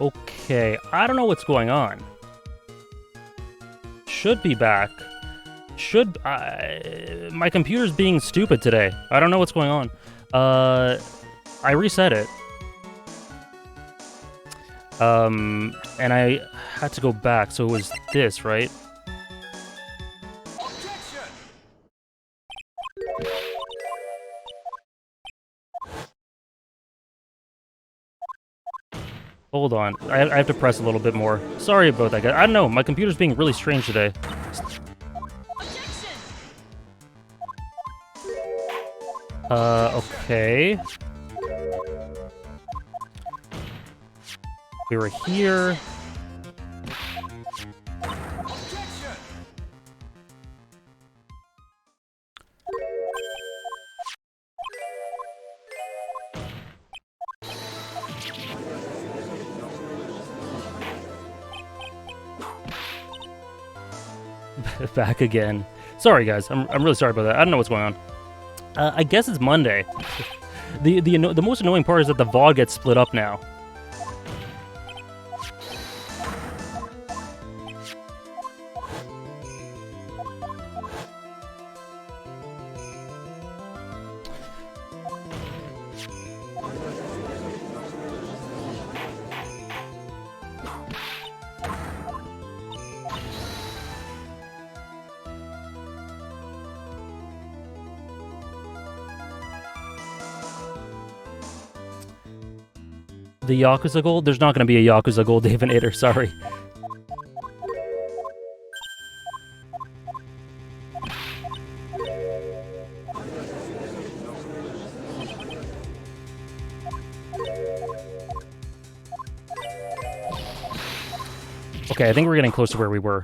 Okay, I don't know what's going on. Should be back. My computer's being stupid today. I don't know what's going on. I reset it. And I had to go back, so it was this, right? Hold on. I have to press a little bit more. Sorry about that, guys. I don't know. My computer's being really strange today. Okay. We were here. Back again. Sorry, guys. I'm really sorry about that. I don't know what's going on. I guess it's Monday. The most annoying part is that the VOD gets split up now. The Yakuza Gold? There's not going to be a Yakuza Gold Davinator, sorry. Okay, I think we're getting close to where we were.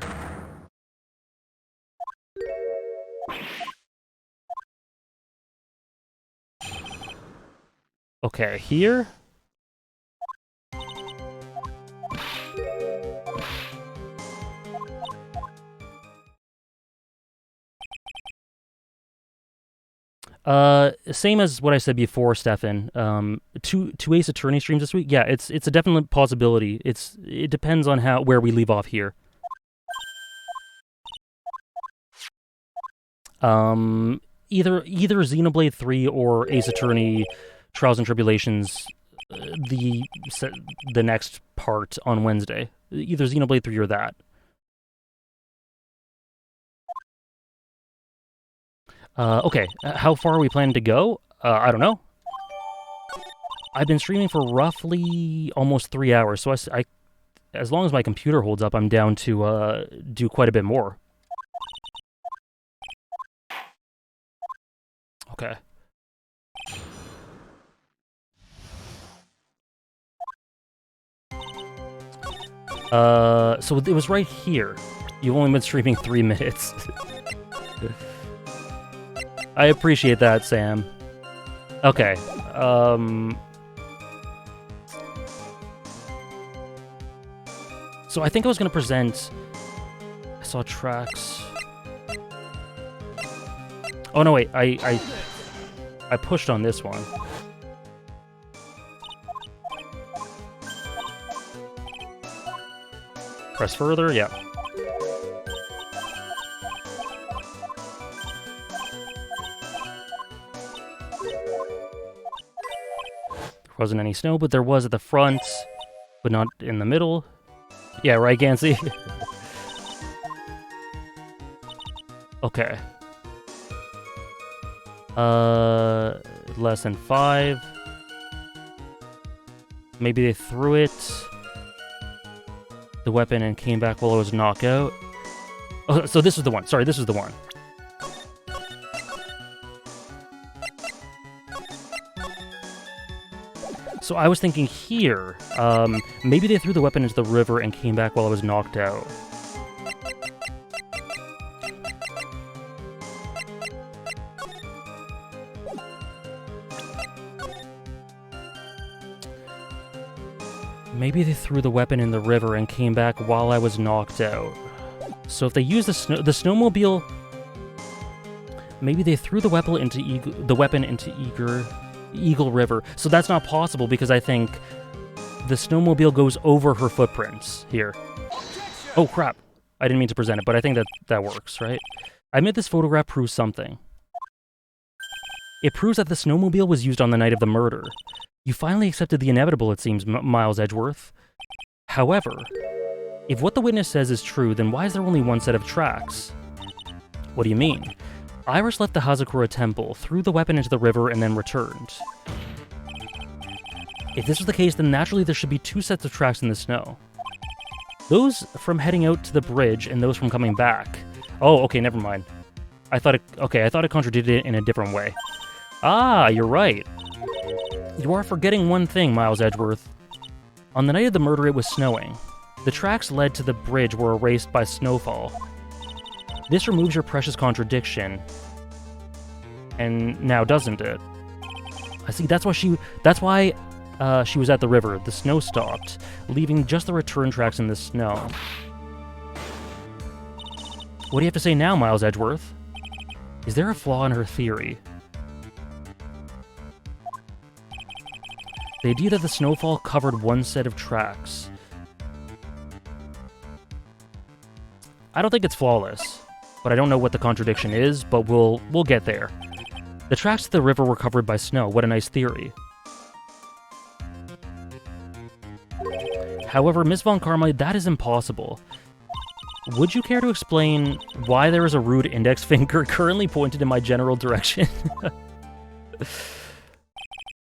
Okay, here? Same as what I said before, Stefan. Two Ace Attorney streams this week. Yeah, it's a definite possibility. It depends on where we leave off here. Either Xenoblade 3 or Ace Attorney Trials and Tribulations, the next part on Wednesday. Either Xenoblade 3 or that. Okay, how far are we planning to go? I don't know. I've been streaming for roughly almost 3 hours, so as long as my computer holds up, I'm down to do quite a bit more. Okay. So it was right here. You've only been streaming 3 minutes. I appreciate that, Sam. Okay, so I think I was gonna present... I saw tracks... Oh no, wait, I pushed on this one. Press further, yeah. There wasn't any snow, but there was at the front, but not in the middle. Yeah, right, Gansey? Okay. Less than 5. Maybe they threw it, the weapon, and came back while it was knocked out. Oh, so this is the one. Sorry, this is the one. So I was thinking here, maybe they threw the weapon into the river and came back while I was knocked out. Maybe they threw the weapon in the river and came back while I was knocked out. So if they used the snowmobile, maybe they threw the weapon into Eagle River. So that's not possible because I think the snowmobile goes over her footprints here. Oh, crap. I didn't mean to present it, but I think that works, right? I admit this photograph proves something. It proves that the snowmobile was used on the night of the murder. You finally accepted the inevitable, it seems, Miles Edgeworth. However, if what the witness says is true, then why is there only one set of tracks? What do you mean? Iris left the Hazakura temple, threw the weapon into the river, and then returned. If this was the case, then naturally there should be two sets of tracks in the snow. Those from heading out to the bridge and those from coming back. Oh, okay, never mind. I thought it contradicted it in a different way. Ah, you're right. You are forgetting one thing, Miles Edgeworth. On the night of the murder, it was snowing. The tracks led to the bridge were erased by snowfall. This removes your precious contradiction. And now doesn't it? I see, that's why she was at the river. The snow stopped, leaving just the return tracks in the snow. What do you have to say now, Miles Edgeworth? Is there a flaw in her theory? The idea that the snowfall covered one set of tracks. I don't think it's flawless, but I don't know what the contradiction is, but we'll get there. The tracks to the river were covered by snow. What a nice theory. However, Miss Von Karma, that is impossible. Would you care to explain why there is a rude index finger currently pointed in my general direction?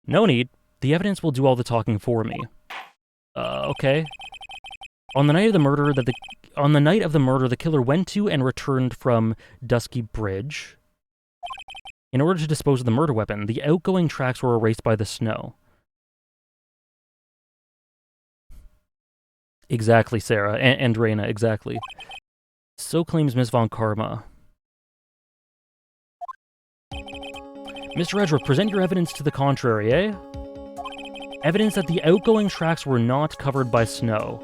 No need. The evidence will do all the talking for me. Okay. On the night of the murder, the killer went to and returned from Dusky Bridge. In order to dispose of the murder weapon, the outgoing tracks were erased by the snow. Exactly, Sarah. And Reina, exactly. So claims Miss Von Karma. Mr. Edgeworth, present your evidence to the contrary, eh? Evidence that the outgoing tracks were not covered by snow.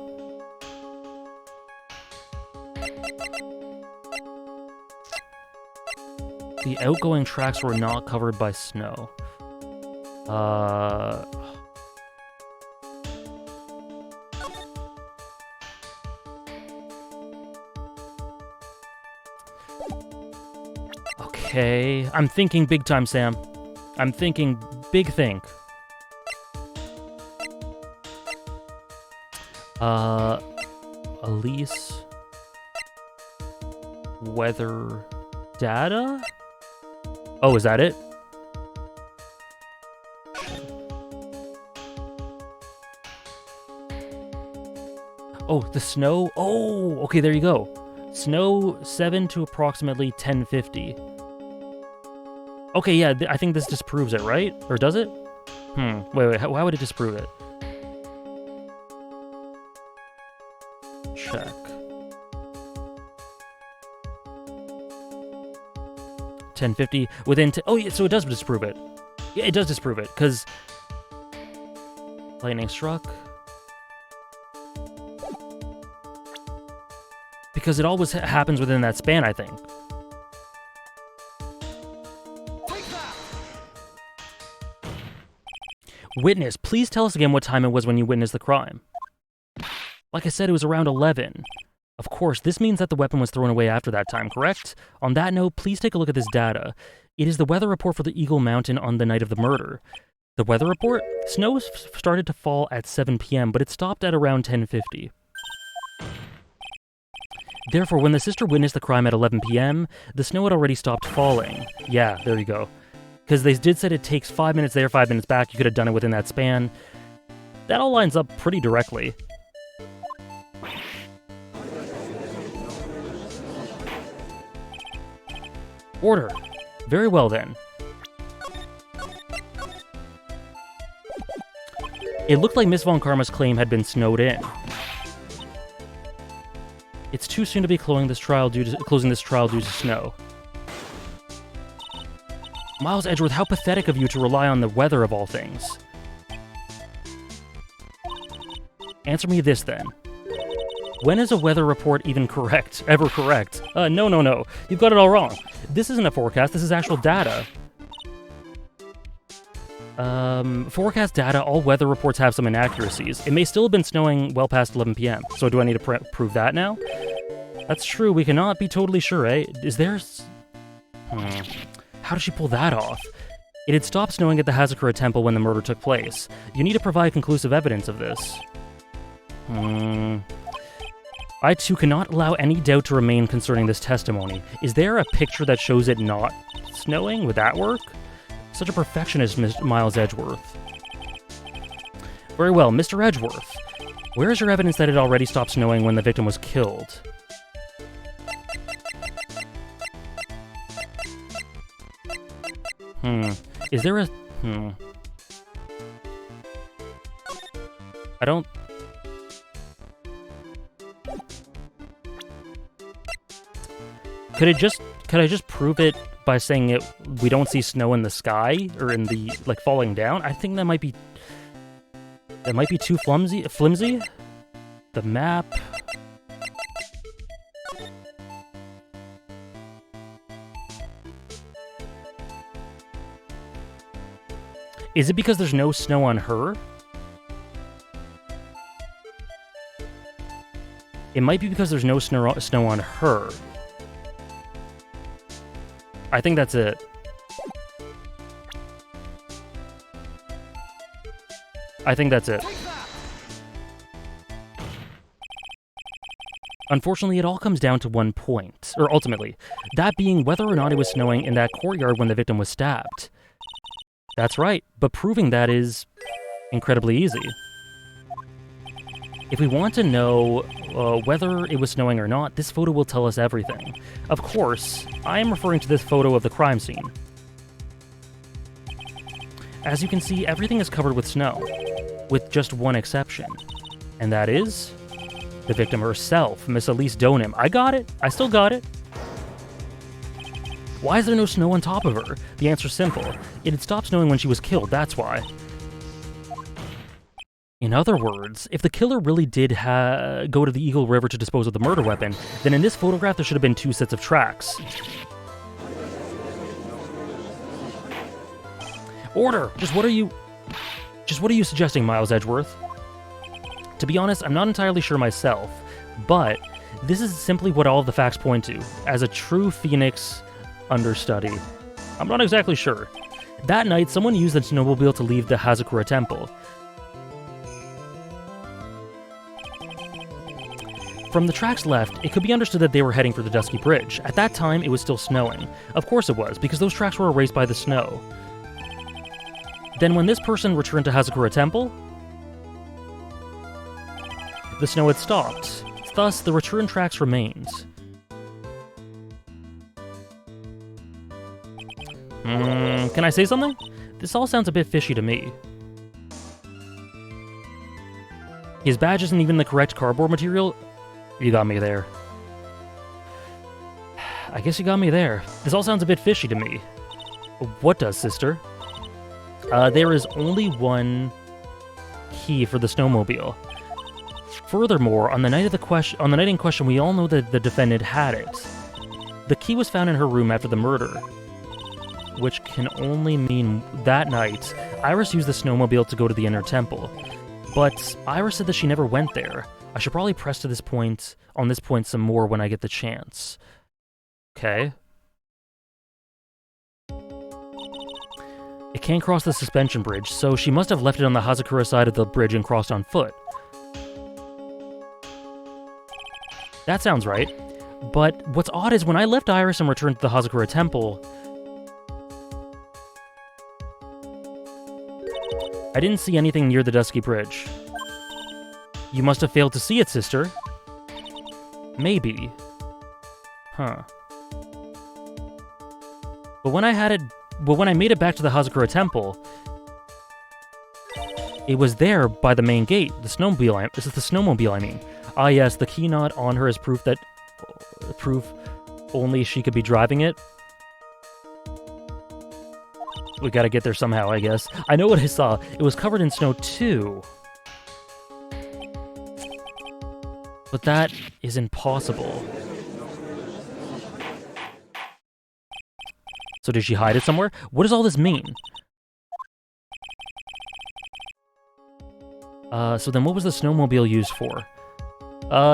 The outgoing tracks were not covered by snow. Okay, I'm thinking big time, Sam. I'm thinking big think. Elise... Weather... data? Oh, is that it? Oh, the snow? Oh, okay, there you go. Snow 7 to approximately 1050. Okay, yeah, I think this disproves it, right? Or does it? Wait, how would it disprove it? Check. 1050 within... Oh, yeah, so it does disprove it. Yeah, it does disprove it, because... Lightning struck. Because it always happens within that span, I think. Witness, please tell us again what time it was when you witnessed the crime. Like I said, it was around 11. Of course, this means that the weapon was thrown away after that time, correct? On that note, please take a look at this data. It is the weather report for the Eagle Mountain on the night of the murder. The weather report? Snow started to fall at 7 p.m., but it stopped at around 10:50. Therefore, when the sister witnessed the crime at 11 p.m., the snow had already stopped falling. Yeah, there you go. Because they did say it takes 5 minutes there, 5 minutes back. You could have done it within that span. That all lines up pretty directly. Order. Very well, then. It looked like Miss Von Karma's claim had been snowed in. It's too soon to be closing this trial due to snow. Miles Edgeworth, how pathetic of you to rely on the weather of all things. Answer me this, then. When is a weather report even correct? Ever correct? No. You've got it all wrong. This isn't a forecast, this is actual data. Forecast data, all weather reports have some inaccuracies. It may still have been snowing well past 11 p.m. So do I need to prove that now? That's true, we cannot be totally sure, eh? Is there... How did she pull that off? It had stopped snowing at the Hazakura Temple when the murder took place. You need to provide conclusive evidence of this. I too cannot allow any doubt to remain concerning this testimony. Is there a picture that shows it not snowing? Would that work? Such a perfectionist, Miles Edgeworth. Very well, Mr. Edgeworth. Where is your evidence that it already stopped snowing when the victim was killed? Is there a... I don't... Could I just prove it by saying we don't see snow in the sky or in the like falling down? I think that might be too flimsy. The map. Is it because there's no snow on her? It might be because there's no snow on her. I think that's it. I think that's it. Unfortunately, it all comes down to one point, or ultimately, that being whether or not it was snowing in that courtyard when the victim was stabbed. That's right, but proving that is incredibly easy. If we want to know whether it was snowing or not, this photo will tell us everything. Of course, I am referring to this photo of the crime scene. As you can see, everything is covered with snow, with just one exception. And that is the victim herself, Miss Elise Donim. I got it. I still got it. Why is there no snow on top of her? The answer's simple. It had stopped snowing when she was killed, that's why. In other words, if the killer really did go to the Eagle River to dispose of the murder weapon, then in this photograph there should have been two sets of tracks. Order! Just what are you suggesting, Miles Edgeworth? To be honest, I'm not entirely sure myself, but this is simply what all of the facts point to, as a true Phoenix understudy. I'm not exactly sure. That night, someone used the snowmobile to leave the Hazakura Temple. From the tracks left, it could be understood that they were heading for the Dusky Bridge. At that time, it was still snowing. Of course it was, because those tracks were erased by the snow. Then when this person returned to Hazakura Temple, the snow had stopped. Thus, the return tracks remained. Can I say something? This all sounds a bit fishy to me. His badge isn't even the correct cardboard material. You got me there. I guess you got me there. This all sounds a bit fishy to me. What does, sister? There is only one key for the snowmobile. Furthermore, on the night in question, we all know that the defendant had it. The key was found in her room after the murder, which can only mean that night, Iris used the snowmobile to go to the inner temple. But Iris said that she never went there. I should probably press on this point some more when I get the chance. Okay. It can't cross the suspension bridge, so she must have left it on the Hazakura side of the bridge and crossed on foot. That sounds right. But what's odd is when I left Iris and returned to the Hazakura Temple, I didn't see anything near the Dusky Bridge. You must have failed to see it, sister. Maybe. Huh. But when I made it back to the Hazakura Temple, it was there by the main gate. This is the snowmobile, I mean. Ah yes, the key not on her is proof only she could be driving it. We gotta get there somehow, I guess. I know what I saw. It was covered in snow too. But that is impossible. So did she hide it somewhere? What does all this mean? So then what was the snowmobile used for?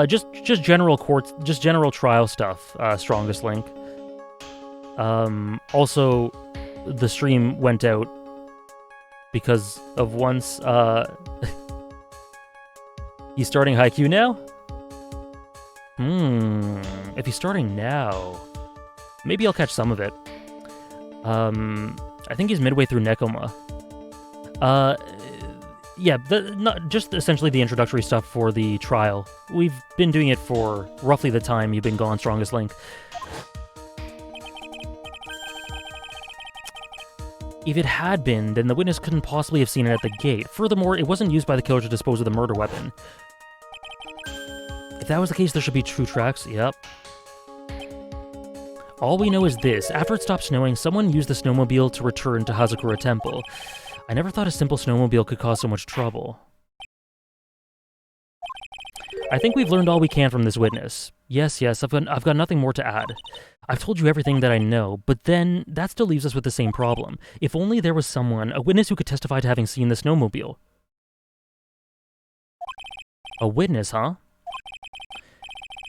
Just general courts, just general trial stuff, Strongest Link. Also, the stream went out because of once, he's starting Haikyuu now? If he's starting now, maybe I'll catch some of it. I think he's midway through Nekoma. Yeah, not just essentially the introductory stuff for the trial. We've been doing it for roughly the time you've been gone, Strongest Link. If it had been, then the witness couldn't possibly have seen it at the gate. Furthermore, it wasn't used by the killer to dispose of the murder weapon. If that was the case, there should be true tracks. Yep. All we know is this. After it stopped snowing, someone used the snowmobile to return to Hazakura Temple. I never thought a simple snowmobile could cause so much trouble. I think we've learned all we can from this witness. Yes, I've got nothing more to add. I've told you everything that I know, but then that still leaves us with the same problem. If only there was someone, a witness who could testify to having seen the snowmobile. A witness, huh?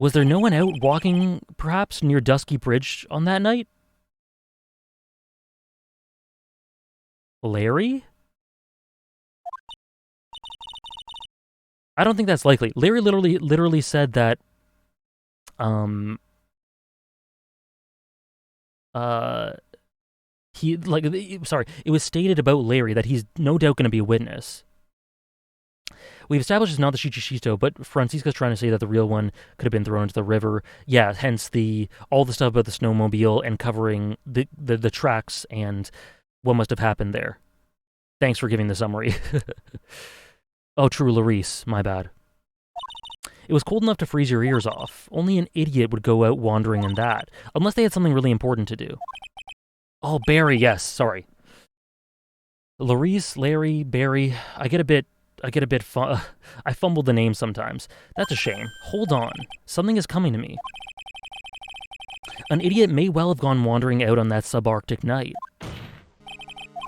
Was there no one out walking, perhaps, near Dusky Bridge on that night? Larry? I don't think that's likely. Larry literally said that, it was stated about Larry that he's no doubt going to be a witness. We've established it's not the Shichishito, but Francisca's trying to say that the real one could have been thrown into the river. Yeah, hence all the stuff about the snowmobile and covering the tracks and what must have happened there. Thanks for giving the summary. Oh, true, Larice. My bad. It was cold enough to freeze your ears off. Only an idiot would go out wandering in that, unless they had something really important to do. Oh, Barry, yes, sorry. Larice, Larry, Barry. I fumbled the name sometimes. That's a shame. Hold on. Something is coming to me. An idiot may well have gone wandering out on that subarctic night.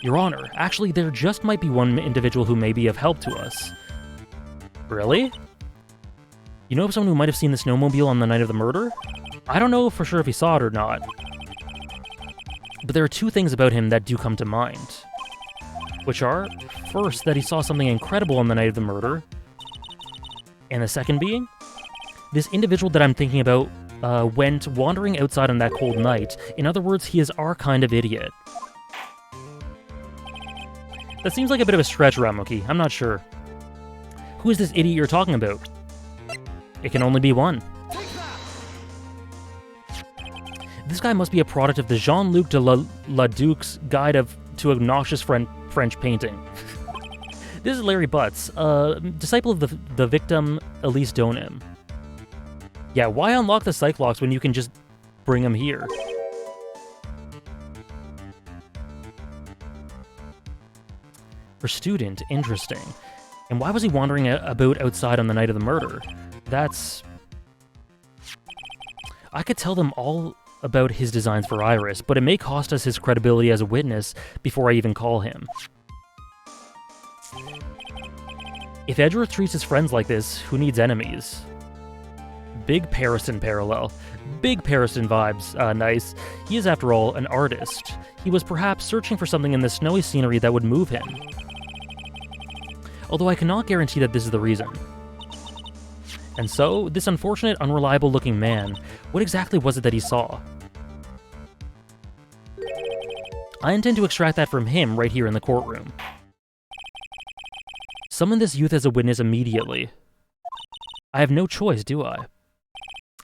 Your Honor, actually, there just might be one individual who may be of help to us. Really? You know of someone who might have seen the snowmobile on the night of the murder? I don't know for sure if he saw it or not. But there are two things about him that do come to mind. Which are, first, that he saw something incredible on the night of the murder. And the second being, this individual that I'm thinking about went wandering outside on that cold night. In other words, he is our kind of idiot. That seems like a bit of a stretch, Ramuki. I'm not sure. Who is this idiot you're talking about? It can only be one. This guy must be a product of the Jean-Luc de la Duc's Guide to Obnoxious French Painting. This is Larry Butts, a disciple of the victim Elise Donim. Yeah, why unlock the Cyclops when you can just bring him here? For student, interesting. And why was he wandering about outside on the night of the murder? I could tell them all about his designs for Iris, but it may cost us his credibility as a witness before I even call him. If Edgeworth treats his friends like this, who needs enemies? Big Pariston parallel. Big Pariston vibes, nice. He is, after all, an artist. He was perhaps searching for something in the snowy scenery that would move him. Although I cannot guarantee that this is the reason. And so, this unfortunate, unreliable-looking man, what exactly was it that he saw? I intend to extract that from him right here in the courtroom. Summon this youth as a witness immediately. I have no choice, do I?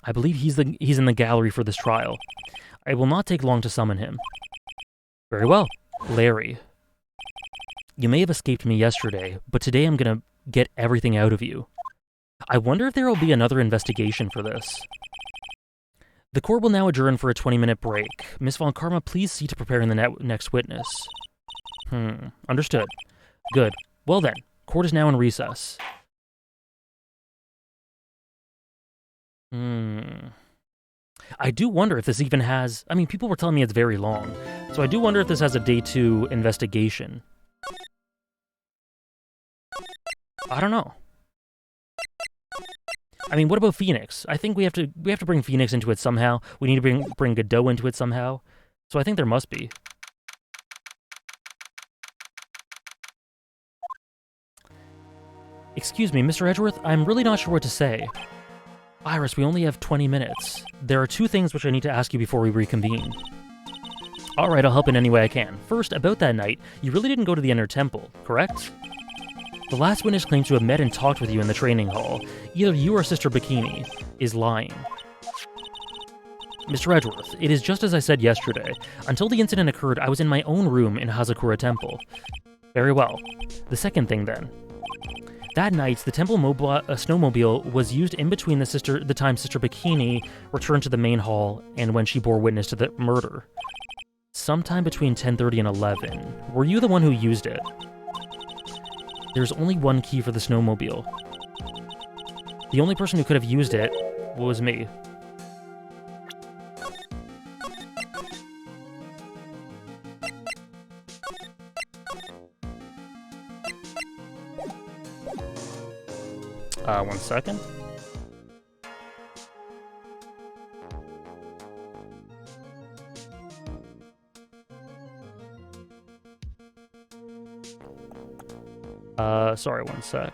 I believe he's in the gallery for this trial. It will not take long to summon him. Very well. Larry. You may have escaped me yesterday, but today I'm gonna get everything out of you. I wonder if there will be another investigation for this. The court will now adjourn for a 20-minute break. Miss Von Karma, please see to preparing the next witness. Understood. Good. Well then, court is now in recess. I do wonder if this even has... I mean, people were telling me it's very long. So I do wonder if this has a day 2 investigation. I don't know. I mean, what about Phoenix? I think we have to bring Phoenix into it somehow. We need to bring Godot into it somehow. So I think there must be. Excuse me, Mr. Edgeworth, I'm really not sure what to say. Iris, we only have 20 minutes. There are two things which I need to ask you before we reconvene. Alright, I'll help in any way I can. First, about that night, you really didn't go to the Inner Temple, correct? The last witness claims to have met and talked with you in the training hall. Either you or Sister Bikini is lying. Mr. Edgeworth, it is just as I said yesterday. Until the incident occurred, I was in my own room in Hazakura Temple. Very well. The second thing, then. That night, the temple snowmobile was used in between the time Sister Bikini returned to the main hall and when she bore witness to the murder. Sometime between 10:30 and 11. Were you the one who used it? There's only one key for the snowmobile. The only person who could have used it was me. One second. Sorry, one sec.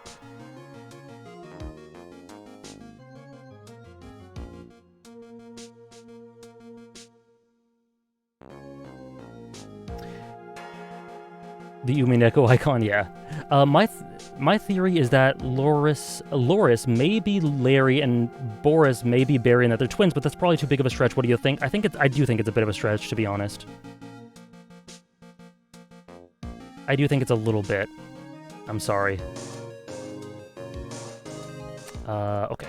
The Umineko icon, yeah. My theory is that Loris may be Larry and Boris may be Barry and that they're twins, but that's probably too big of a stretch. What do you think? I do think it's a bit of a stretch, to be honest. I do think it's a little bit. I'm sorry. Okay.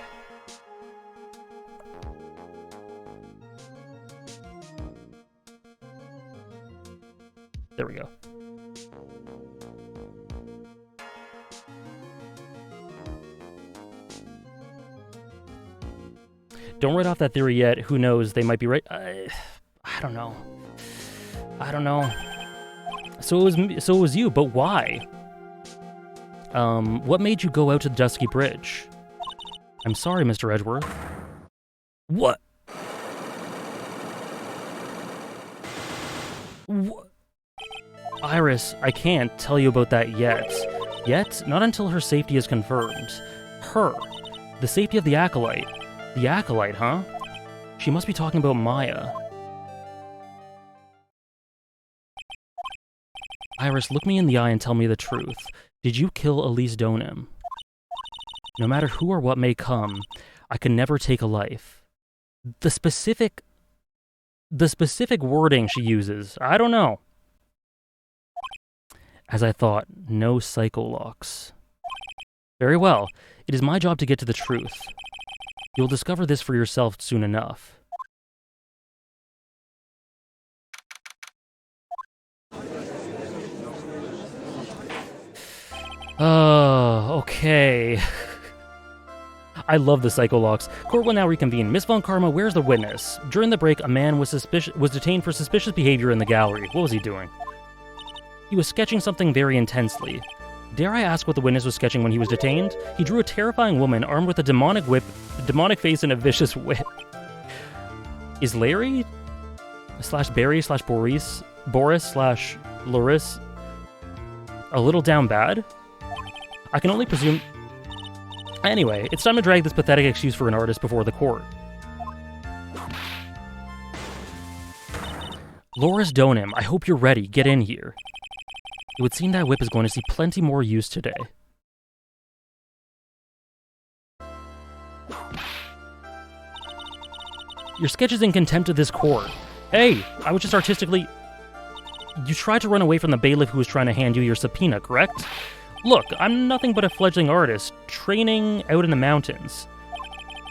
There we go. Don't write off that theory yet. Who knows? They might be right. I don't know. I don't know. So it was you, but why? What made you go out to the Dusky Bridge? I'm sorry, Mr. Edgeworth. What? What? Iris, I can't tell you about that yet. Yet? Not until her safety is confirmed. Her. The safety of the Acolyte. The Acolyte, huh? She must be talking about Maya. Iris, look me in the eye and tell me the truth. Did you kill Elise Donim? No matter who or what may come, I can never take a life. The specific wording she uses, I don't know. As I thought, no psycholocks. Very well. It is my job to get to the truth. You'll discover this for yourself soon enough. Oh, okay. I love the psycholocks. Court will now reconvene. Miss Von Karma, where's the witness? During the break, a man was detained for suspicious behavior in the gallery. What was he doing? He was sketching something very intensely. Dare I ask what the witness was sketching when he was detained? He drew a terrifying woman armed with a demonic whip, demonic face, and a vicious whip. Is Larry / Barry / Boris / Loris a little down bad? I can only presume... Anyway, it's time to drag this pathetic excuse for an artist before the court. Loris Donim, I hope you're ready. Get in here. It would seem that whip is going to see plenty more use today. Your sketch is in contempt of this court. Hey, I was just artistically... You tried to run away from the bailiff who was trying to hand you your subpoena, correct? Look, I'm nothing but a fledgling artist, training out in the mountains.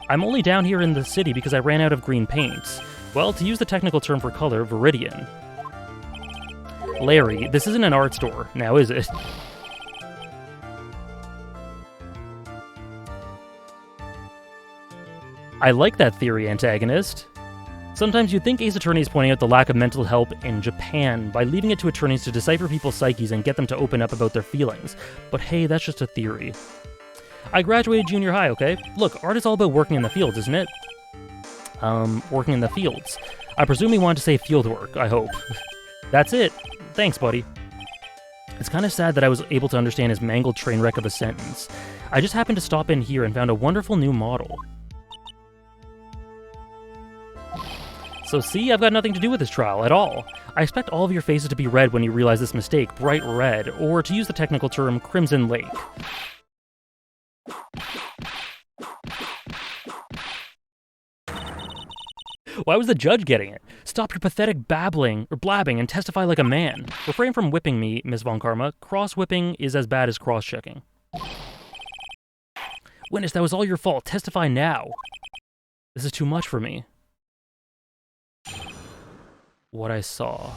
I'm only down here in the city because I ran out of green paints. Well, to use the technical term for color, viridian. Larry, this isn't an art store, now is it? I like that theory, antagonist. Sometimes you'd think Ace Attorney is pointing out the lack of mental help in Japan by leaving it to attorneys to decipher people's psyches and get them to open up about their feelings. But hey, that's just a theory. I graduated junior high, okay? Look, art is all about working in the fields, isn't it? Working in the fields. I presume he wanted to say field work, I hope. That's it. Thanks, buddy. It's kind of sad that I was able to understand his mangled train wreck of a sentence. I just happened to stop in here and found a wonderful new model. So see, I've got nothing to do with this trial at all. I expect all of your faces to be red when you realize this mistake, bright red, or to use the technical term, Crimson Lake. Why was the judge getting it? Stop your pathetic blabbing and testify like a man. Refrain from whipping me, Miss Von Karma. Cross-whipping is as bad as cross-checking. Witness, that was all your fault. Testify now. This is too much for me. What I saw.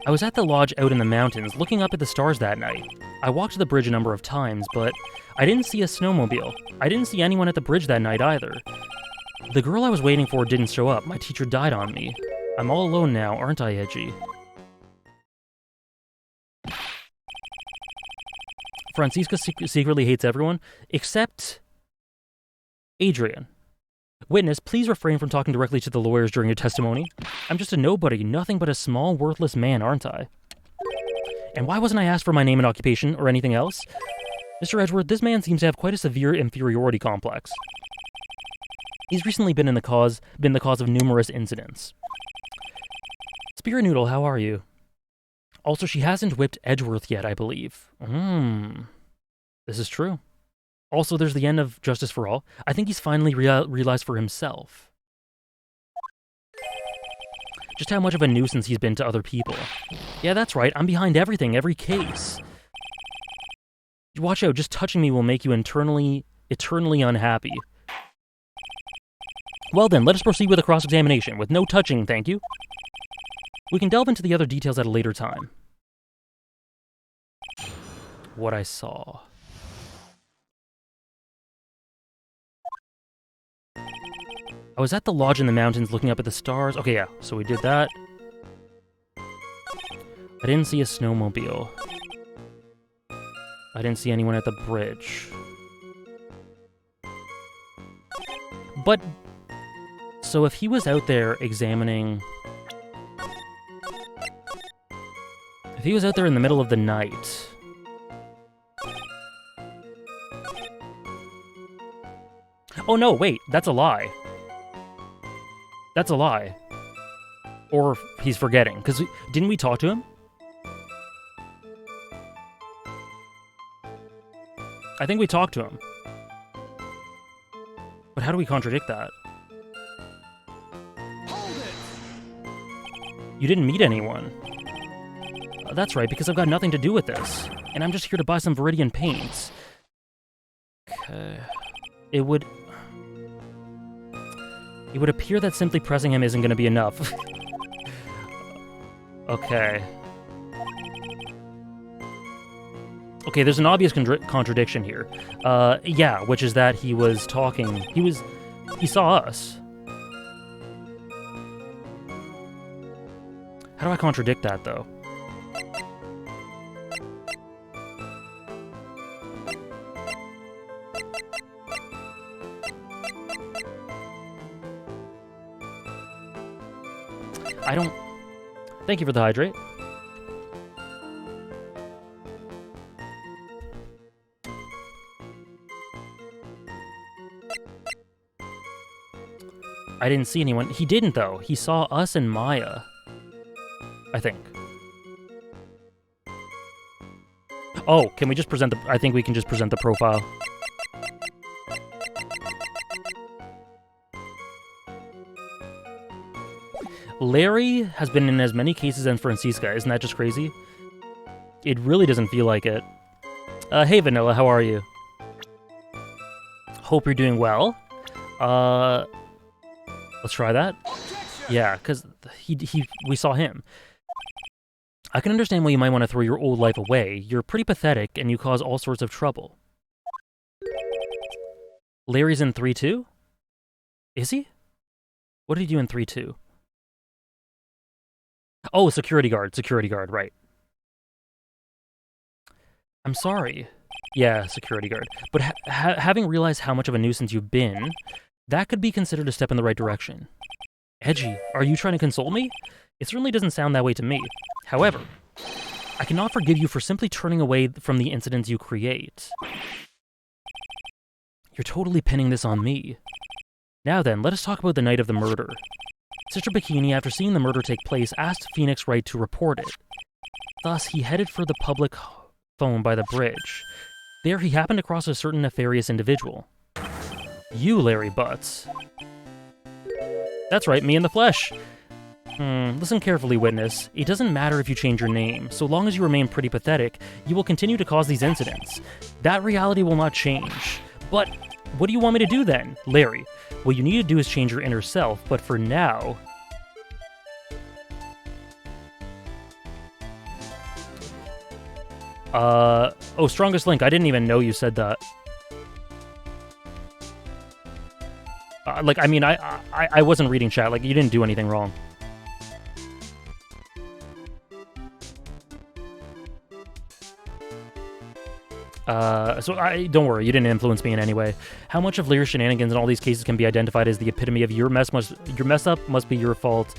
I was at the lodge out in the mountains, looking up at the stars that night. I walked the bridge a number of times, but I didn't see a snowmobile. I didn't see anyone at the bridge that night either. The girl I was waiting for didn't show up. My teacher died on me. I'm all alone now, aren't I, Edgy? Francisca secretly hates everyone, except Adrian. Witness, please refrain from talking directly to the lawyers during your testimony. I'm just a nobody, nothing but a small, worthless man, aren't I? And why wasn't I asked for my name and occupation, or anything else? Mr. Edgeworth, this man seems to have quite a severe inferiority complex. He's recently been the cause of numerous incidents. Spirit Noodle, how are you? Also, she hasn't whipped Edgeworth yet, I believe. This is true. Also, there's the end of Justice for All. I think he's finally realized for himself just how much of a nuisance he's been to other people. Yeah, that's right. I'm behind everything, every case. Watch out, just touching me will make you eternally unhappy. Well then, let us proceed with a cross-examination. With no touching, thank you. We can delve into the other details at a later time. What I saw. I was at the lodge in the mountains looking up at the stars. Okay, yeah, so we did that. I didn't see a snowmobile. I didn't see anyone at the bridge. But, so if he was out there examining... If he was out there in the middle of the night... Oh no, wait, that's a lie. That's a lie. Or he's forgetting, because didn't we talk to him? I think we talked to him. But how do we contradict that? Hold it! You didn't meet anyone. That's right, because I've got nothing to do with this. And I'm just here to buy some Viridian paints. Okay. It would appear that simply pressing him isn't going to be enough. Okay. Okay, there's an obvious contradiction here. Yeah, which is that he was talking... He saw us. How do I contradict that, though? I don't... Thank you for the hydrate. I didn't see anyone. He didn't, though. He saw us and Maya. I think. Oh, can we just present the... I think we can just present the profile. Larry has been in as many cases as Francisca. Isn't that just crazy? It really doesn't feel like it. Hey, Vanilla, how are you? Hope you're doing well. Let's try that. Yeah, because we saw him. I can understand why you might want to throw your old life away. You're pretty pathetic, and you cause all sorts of trouble. Larry's in 3-2? Is he? What did he do in 3-2? Oh, security guard, right. I'm sorry. Yeah, security guard. But having realized how much of a nuisance you've been, that could be considered a step in the right direction. Edgy, are you trying to console me? It certainly doesn't sound that way to me. However, I cannot forgive you for simply turning away from the incidents you create. You're totally pinning this on me. Now then, let us talk about the night of the murder. Sister Bikini, after seeing the murder take place, asked Phoenix Wright to report it. Thus, he headed for the public phone by the bridge. There, he happened across a certain nefarious individual. You, Larry Butts. That's right, me in the flesh. Listen carefully, witness. It doesn't matter if you change your name. So long as you remain pretty pathetic, you will continue to cause these incidents. That reality will not change. But what do you want me to do then? Larry, what you need to do is change your inner self, but for now... Oh, strongest link, I didn't even know you said that. I wasn't reading chat, like, you didn't do anything wrong. Don't worry, you didn't influence me in any way. How much of Lear's shenanigans in all these cases can be identified as the epitome of your mess up must be your fault.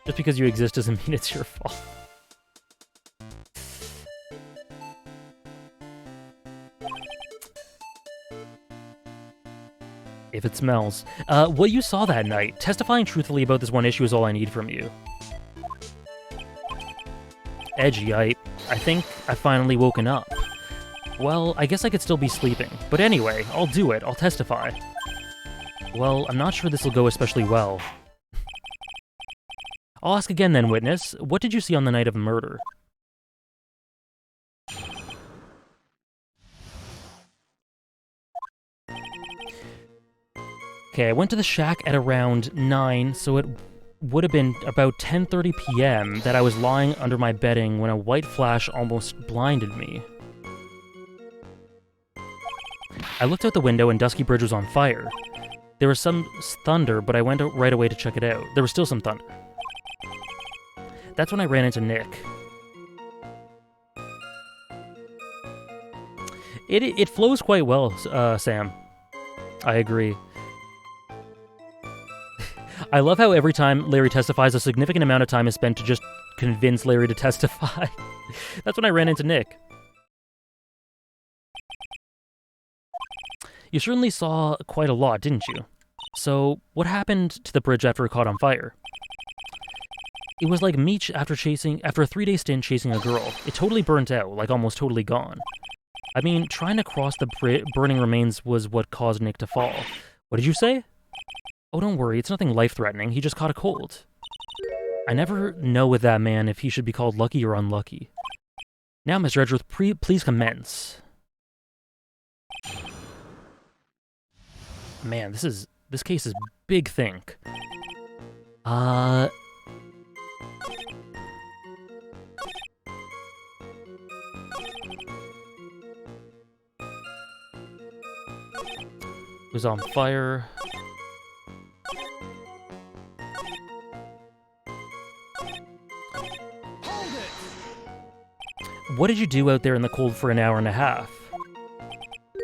Just because you exist doesn't mean it's your fault. If it smells. What you saw that night, testifying truthfully about this one issue is all I need from you. Edgy, I think I've finally woken up. Well, I guess I could still be sleeping. But anyway, I'll do it. I'll testify. Well, I'm not sure this will go especially well. I'll ask again then, witness. What did you see on the night of the murder? Okay, I went to the shack at around 9, so it would have been about 10:30 p.m. that I was lying under my bedding when a white flash almost blinded me. I looked out the window and Dusky Bridge was on fire. There was some thunder, but I went out right away to check it out. There was still some thunder. That's when I ran into Nick. It flows quite well, Sam. I agree. I love how every time Larry testifies, a significant amount of time is spent to just convince Larry to testify. That's when I ran into Nick. You certainly saw quite a lot, didn't you? So, what happened to the bridge after it caught on fire? It was like me after a 3-day stint chasing a girl. It totally burnt out, like almost totally gone. I mean, trying to cross the burning remains was what caused Nick to fall. What did you say? Oh, don't worry, it's nothing life-threatening. He just caught a cold. I never know with that man if he should be called lucky or unlucky. Now, Mr. Edgeworth, please commence. Man, this case is big think. It was on fire. What did you do out there in the cold for an hour and a half?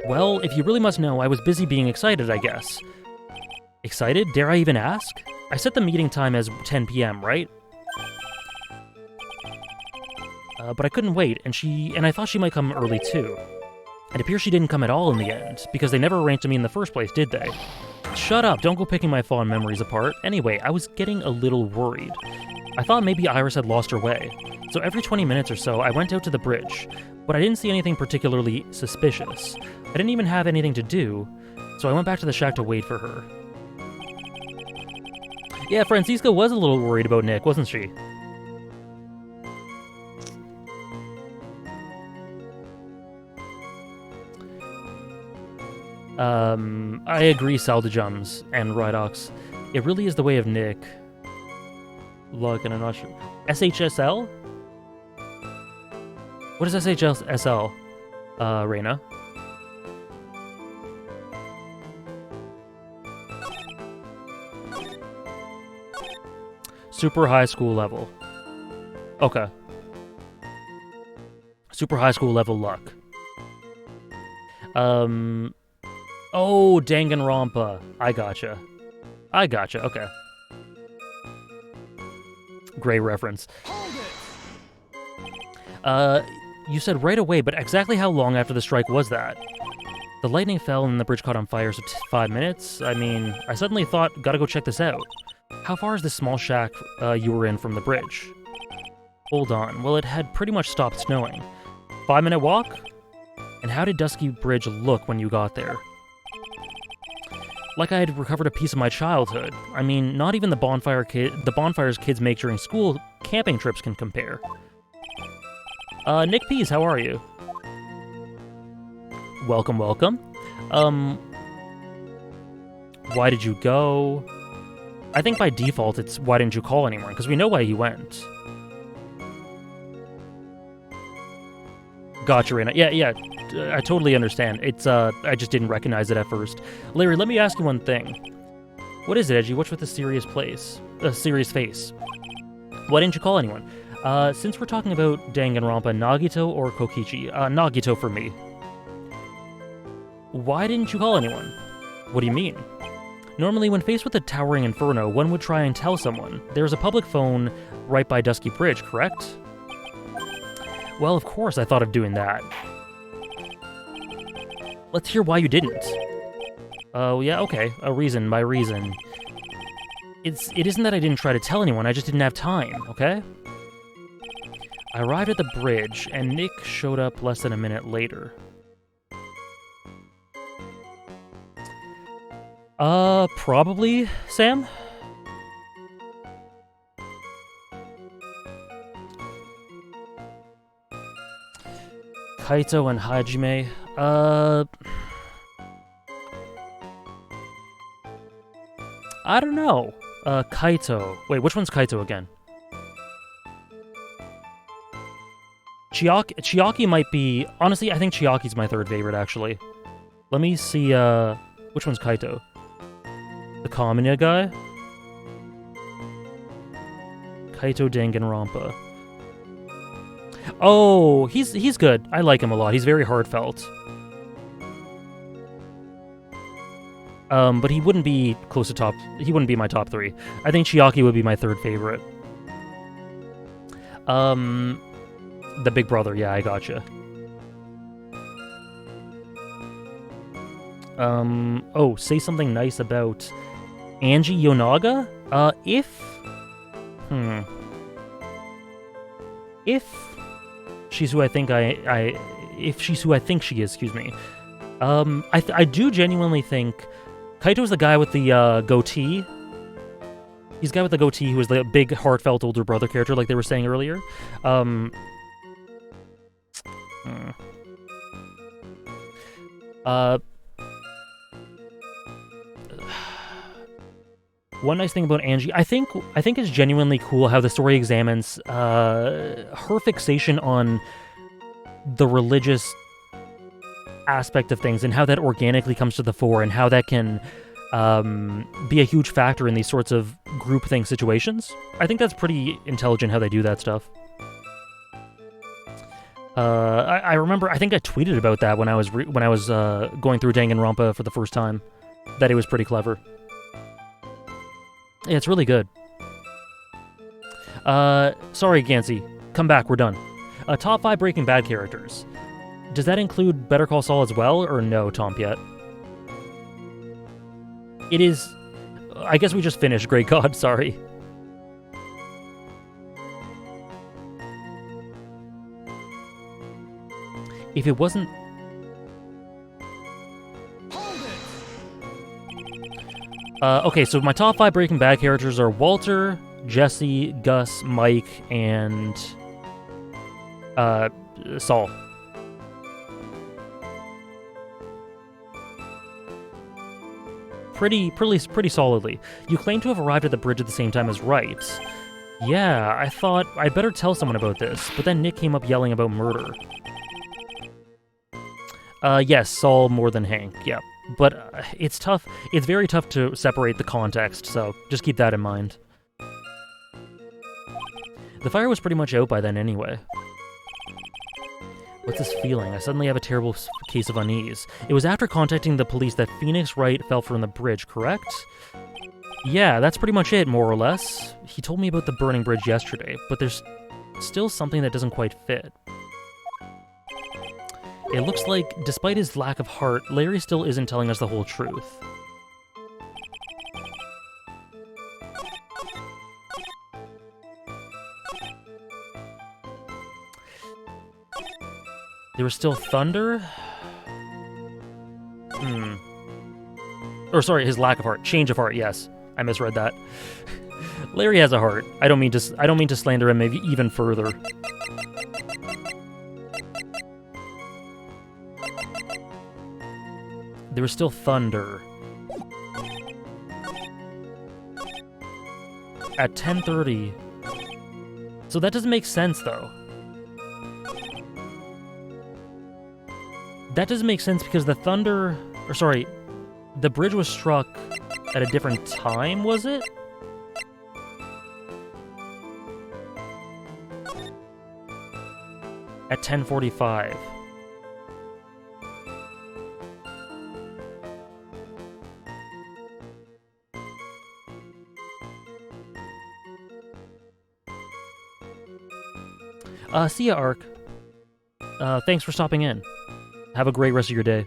Well, if you really must know, I was busy being excited, I guess. Excited? Dare I even ask? I set the meeting time as 10 p.m., right? But I couldn't wait, and I thought she might come early too. It appears she didn't come at all in the end, because they never arranged to meet in the first place, did they? Shut up, don't go picking my fond memories apart. Anyway, I was getting a little worried. I thought maybe Iris had lost her way. So every 20 minutes or so, I went out to the bridge, but I didn't see anything particularly suspicious. I didn't even have anything to do, so I went back to the shack to wait for her. Yeah, Francisca was a little worried about Nick, wasn't she? I agree, Saldajums and Rydox. It really is the way of Nick. Look, and I'm not sure. SHSL? What is SHSL, Reina? Super high school level. Okay. Super high school level luck. Oh, Danganronpa. I gotcha. Okay. Great reference. You said right away, but exactly how long after the strike was that? The lightning fell and the bridge caught on fire, so 5 minutes? I mean, I suddenly thought, gotta go check this out. How far is this small shack you were in from the bridge? Hold on. Well, it had pretty much stopped snowing. 5-minute walk? And how did Dusky Bridge look when you got there? Like I had recovered a piece of my childhood. I mean, not even the bonfires kids make during school camping trips can compare. Nick Pease, how are you? Welcome, welcome. Why did you go? I think by default it's why didn't you call anyone, because we know why he went. Gotcha, Raina. Yeah, I totally understand. It's, I just didn't recognize it at first. Larry, let me ask you one thing. What is it, Edgy? What's with the serious face? Why didn't you call anyone? Since we're talking about Danganronpa, Nagito or Kokichi? Nagito for me. Why didn't you call anyone? What do you mean? Normally, when faced with a towering inferno, one would try and tell someone. There's a public phone right by Dusky Bridge, correct? Well, of course I thought of doing that. Let's hear why you didn't. Oh, yeah, okay. My reason. It isn't that I didn't try to tell anyone, I just didn't have time, okay? I arrived at the bridge, and Nick showed up less than a minute later. Probably, Sam? Kaito and Hajime, I don't know. Kaito. Wait, which one's Kaito again? Chiaki might be... Honestly, I think Chiaki's my third favorite, actually. Let me see, which one's Kaito? The Kamiya guy? Kaito Danganronpa. Oh, he's good. I like him a lot. He's very heartfelt. But he wouldn't be close to top... He wouldn't be my top 3. I think Chiaki would be my third favorite. The big brother, yeah, I gotcha. Oh, say something nice about Angie Yonaga? If she's who I think if she's who I think she is, excuse me. I do genuinely think Kaito's the guy with the goatee. He's the guy with the goatee who was the big, heartfelt older brother character, like they were saying earlier. One nice thing about Angie, I think it's genuinely cool how the story examines her fixation on the religious aspect of things and how that organically comes to the fore and how that can be a huge factor in these sorts of groupthink situations. I think that's pretty intelligent how they do that stuff. I remember, I think I tweeted about that when I was going through Danganronpa for the first time, that it was pretty clever. Yeah, it's really good. Sorry, Gansey. Come back, we're done. Top 5 Breaking Bad characters. Does that include Better Call Saul as well, or no, Tom Piet? It is... I guess we just finished Great God, sorry. If it wasn't... okay, so my top 5 Breaking Bad characters are Walter, Jesse, Gus, Mike, and... Saul. Pretty solidly. You claim to have arrived at the bridge at the same time as Wright. Yeah, I thought I'd better tell someone about this, but then Nick came up yelling about murder. Yes, Saul more than Hank, yeah. But it's tough. It's very tough to separate the context, so just keep that in mind. The fire was pretty much out by then anyway. What's this feeling? I suddenly have a terrible case of unease. It was after contacting the police that Phoenix Wright fell from the bridge, correct? Yeah, that's pretty much it, more or less. He told me about the burning bridge yesterday, but there's still something that doesn't quite fit. It looks like, despite his lack of heart, Larry still isn't telling us the whole truth. There was still thunder? Or sorry, his lack of heart. Change of heart, yes. I misread that. Larry has a heart. I don't mean to slander him maybe even further. There was still thunder. At 10:30. So that doesn't make sense, though. That doesn't make sense because the thunder... Or sorry, the bridge was struck at a different time, was it? At 10:45. See ya, Ark. Thanks for stopping in. Have a great rest of your day.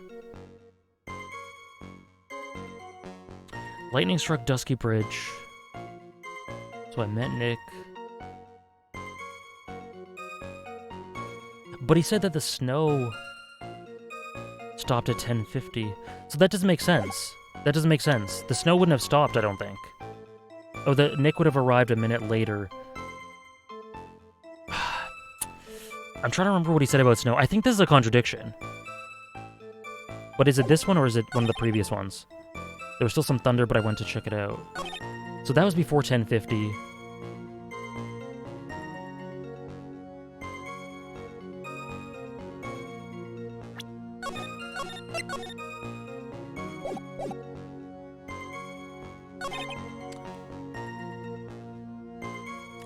Lightning struck Dusky Bridge. So I met Nick. But he said that the snow stopped at 10:50. So that doesn't make sense. That doesn't make sense. The snow wouldn't have stopped, I don't think. Oh, Nick would have arrived a minute later. I'm trying to remember what he said about snow. I think this is a contradiction. But is it this one or is it one of the previous ones? There was still some thunder, but I went to check it out. So that was before 10:50.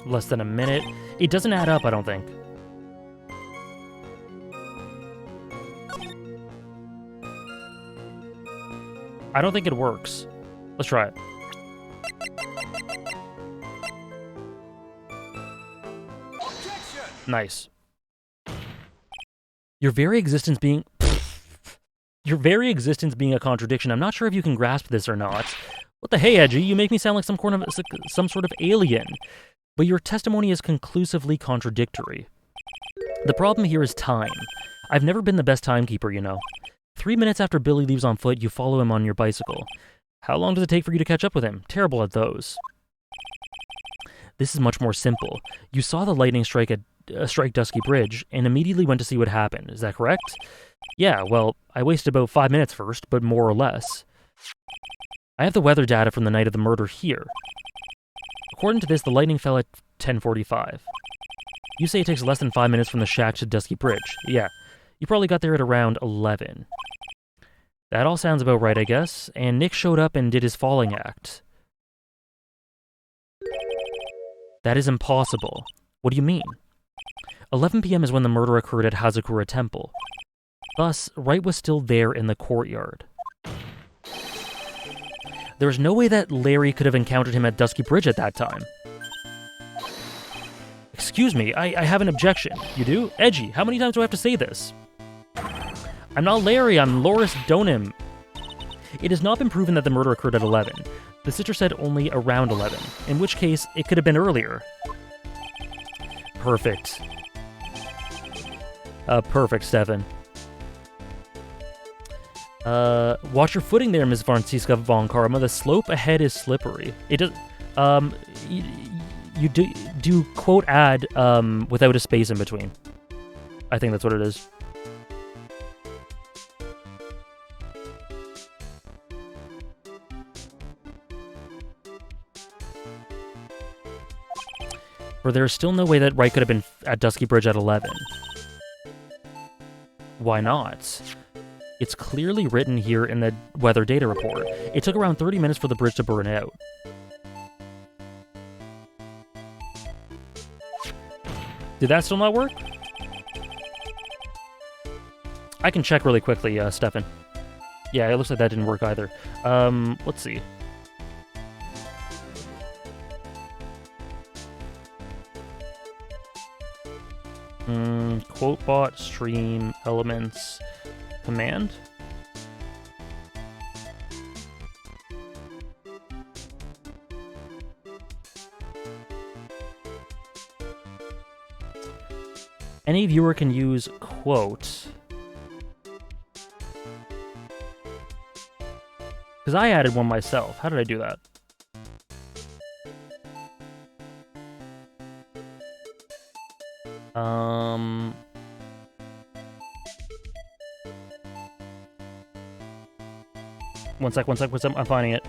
Less than a minute. It doesn't add up, I don't think. I don't think it works. Let's try it. Nice. Your very existence being a contradiction. I'm not sure if you can grasp this or not. What the hey, Edgy? You make me sound like some sort of alien. But your testimony is conclusively contradictory. The problem here is time. I've never been the best timekeeper, you know. 3 minutes after Billy leaves on foot, you follow him on your bicycle. How long does it take for you to catch up with him? Terrible at those. This is much more simple. You saw the lightning strike Dusky Bridge and immediately went to see what happened. Is that correct? Yeah, well, I wasted about 5 minutes first, but more or less. I have the weather data from the night of the murder here. According to this, the lightning fell at 10:45. You say it takes less than 5 minutes from the shack to Dusky Bridge. Yeah, you probably got there at around 11. That all sounds about right, I guess. And Nick showed up and did his falling act. That is impossible. What do you mean? 11 p.m. is when the murder occurred at Hazakura Temple. Thus, Wright was still there in the courtyard. There is no way that Larry could have encountered him at Dusky Bridge at that time. Excuse me, I have an objection. You do? Edgy, how many times do I have to say this? I'm not Larry, I'm Loris Donim. It has not been proven that the murder occurred at 11. The sister said only around 11, in which case it could have been earlier. Perfect. Perfect, Stefan. Watch your footing there, Ms. Franziska von Karma. The slope ahead is slippery. It does, you do quote add, without a space in between. I think that's what it is. For there is still no way that Wright could have been at Dusky Bridge at 11. Why not? It's clearly written here in the weather data report. It took around 30 minutes for the bridge to burn out. Did that still not work? I can check really quickly, Stefan. Yeah, it looks like that didn't work either. Let's see. Quotebot, stream, elements, command. Any viewer can use quote. Because I added one myself. How did I do that? One sec, I'm finding it.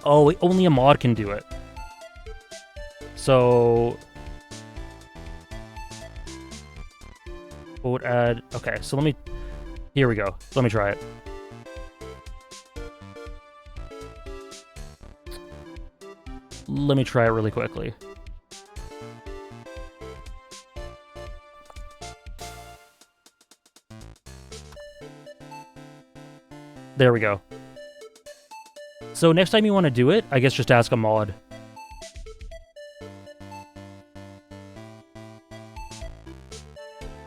Oh, only a mod can do it. So... Quote add... Okay, so let me... Here we go. Let me try it. Let me try it really quickly. There we go. So next time you want to do it, I guess just ask a mod.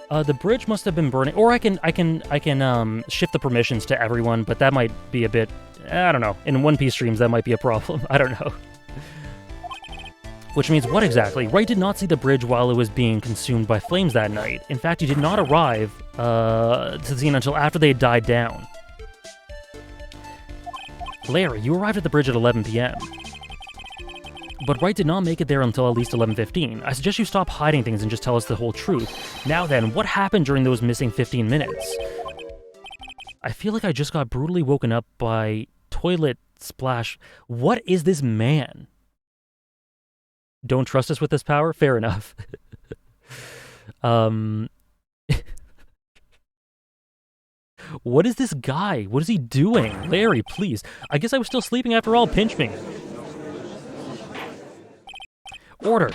The bridge must have been burning, or I can shift the permissions to everyone, but that might be a bit, I don't know. In One Piece streams, that might be a problem. I don't know. Which means what exactly? Wright did not see the bridge while it was being consumed by flames that night. In fact, he did not arrive to the scene until after they had died down. Larry, you arrived at the bridge at 11 p.m. But Wright did not make it there until at least 11:15. I suggest you stop hiding things and just tell us the whole truth. Now then, what happened during those missing 15 minutes? I feel like I just got brutally woken up by toilet splash. What is this man? Don't trust us with this power? Fair enough. What is this guy? What is he doing? Larry, please. I guess I was still sleeping after all. Pinch me. Order.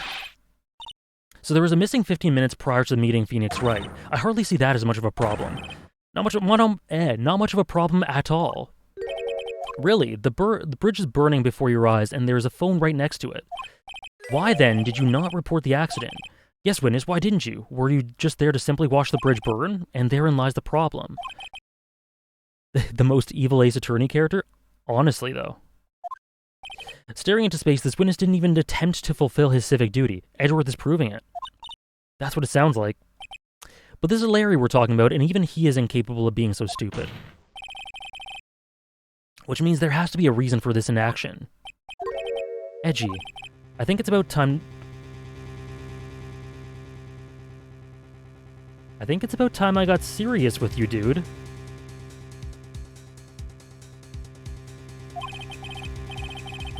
So there was a missing 15 minutes prior to meeting Phoenix Wright. I hardly see that as much of a problem. Not much of a problem at all. Really, the bridge is burning before your eyes, and there's a phone right next to it. Why then did you not report the accident? Yes, witness, why didn't you? Were you just there to simply watch the bridge burn? And therein lies the problem. The most evil Ace Attorney character? Honestly, though. Staring into space, this witness didn't even attempt to fulfill his civic duty. Edgeworth is proving it. That's what it sounds like. But this is Larry we're talking about, and even he is incapable of being so stupid. Which means there has to be a reason for this inaction. Edgy. I think it's about time... I got serious with you, dude.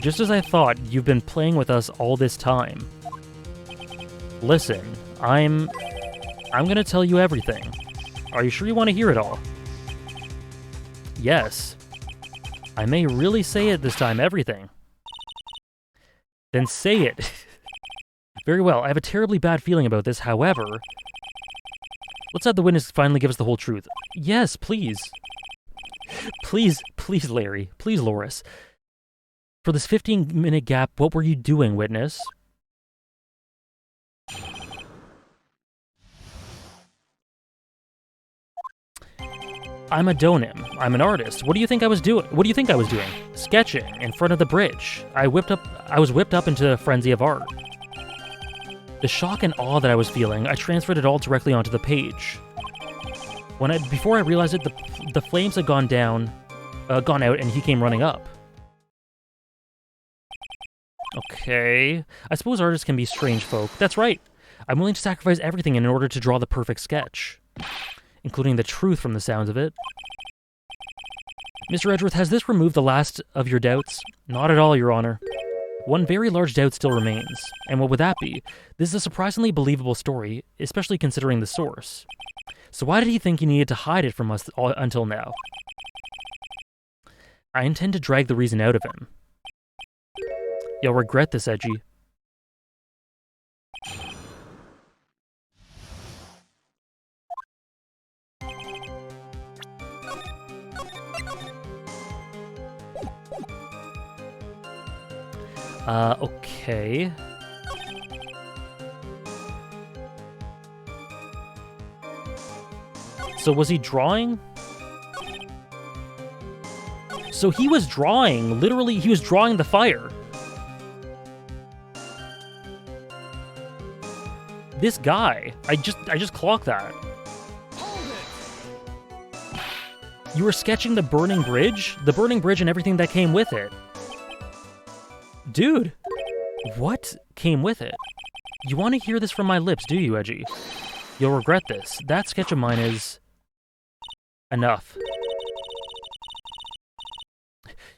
Just as I thought, you've been playing with us all this time. Listen, I'm gonna tell you everything. Are you sure you want to hear it all? Yes. I may really say it this time, everything. Then say it. Very well, I have a terribly bad feeling about this, however... Let's have the witness finally give us the whole truth. Yes, please. Please, Larry. Please, Loris. For this 15-minute gap, what were you doing, witness? I'm a donim. I'm an artist. What do you think I was doing? Sketching in front of the bridge. I was whipped up into a frenzy of art. The shock and awe that I was feeling, I transferred it all directly onto the page. Before I realized it, the flames had gone out, and he came running up. Okay. I suppose artists can be strange folk. That's right. I'm willing to sacrifice everything in order to draw the perfect sketch. Including the truth from the sounds of it. Mr. Edgeworth, has this removed the last of your doubts? Not at all, Your Honor. One very large doubt still remains. And what would that be? This is a surprisingly believable story, especially considering the source. So why did he think he needed to hide it from us until now? I intend to drag the reason out of him. You'll regret this, Edgy. Okay. So was he drawing? So he was drawing, literally, he was drawing the fire. This guy, I just clocked that. You were sketching the burning bridge? The burning bridge and everything that came with it. Dude, what came with it? You want to hear this from my lips, do you, Edgy? You'll regret this. That sketch of mine is... enough.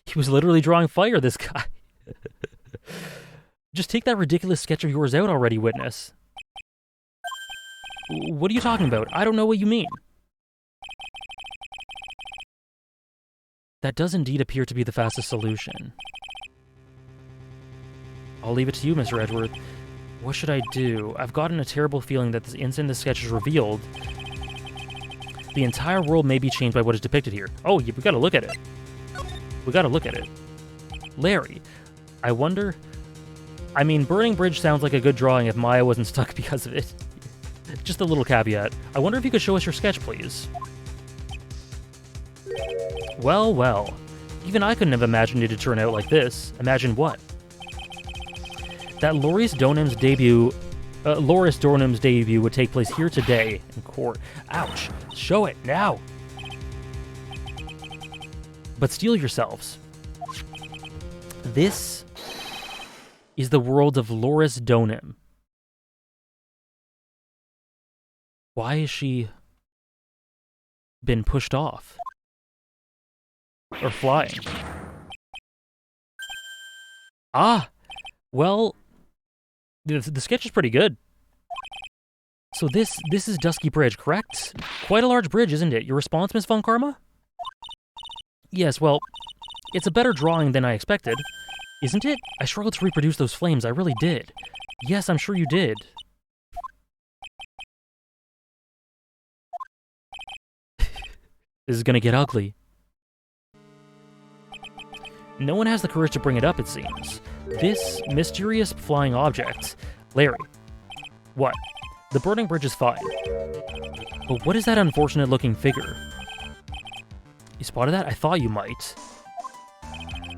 He was literally drawing fire, this guy. Just take that ridiculous sketch of yours out already, Witness. What are you talking about? I don't know what you mean. That does indeed appear to be the fastest solution. I'll leave it to you, Mr. Edgeworth. What should I do? I've gotten a terrible feeling that the instant this sketch is revealed, the entire world may be changed by what is depicted here. Oh, we gotta look at it. We gotta look at it. Larry, I wonder... I mean, Burning Bridge sounds like a good drawing if Maya wasn't stuck because of it. Just a little caveat. I wonder if you could show us your sketch, please. Well, well. Even I couldn't have imagined it to turn out like this. Imagine what? That Loris Donum's debut would take place here today in court. Ouch. Show it, now. But steel yourselves. This is the world of Loris Donum. Why has she been pushed off? Or flying? Ah! Well... The sketch is pretty good. So this is Dusky Bridge, correct? Quite a large bridge, isn't it? Your response, Miss Von Karma? Yes, well, it's a better drawing than I expected. Isn't it? I struggled to reproduce those flames, I really did. Yes, I'm sure you did. This is gonna get ugly. No one has the courage to bring it up, it seems. This mysterious flying object. Larry. What? The burning bridge is fine. But what is that unfortunate-looking figure? You spotted that? I thought you might.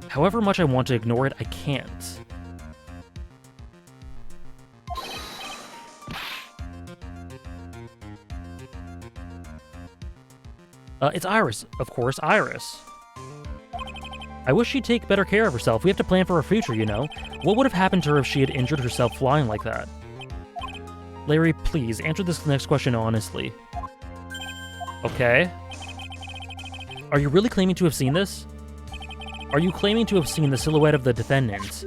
However much I want to ignore it, I can't. It's Iris, of course, Iris. I wish she'd take better care of herself. We have to plan for her future, you know. What would have happened to her if she had injured herself flying like that? Larry, please, answer this next question honestly. Okay. Are you really claiming to have seen this? Are you claiming to have seen the silhouette of the defendant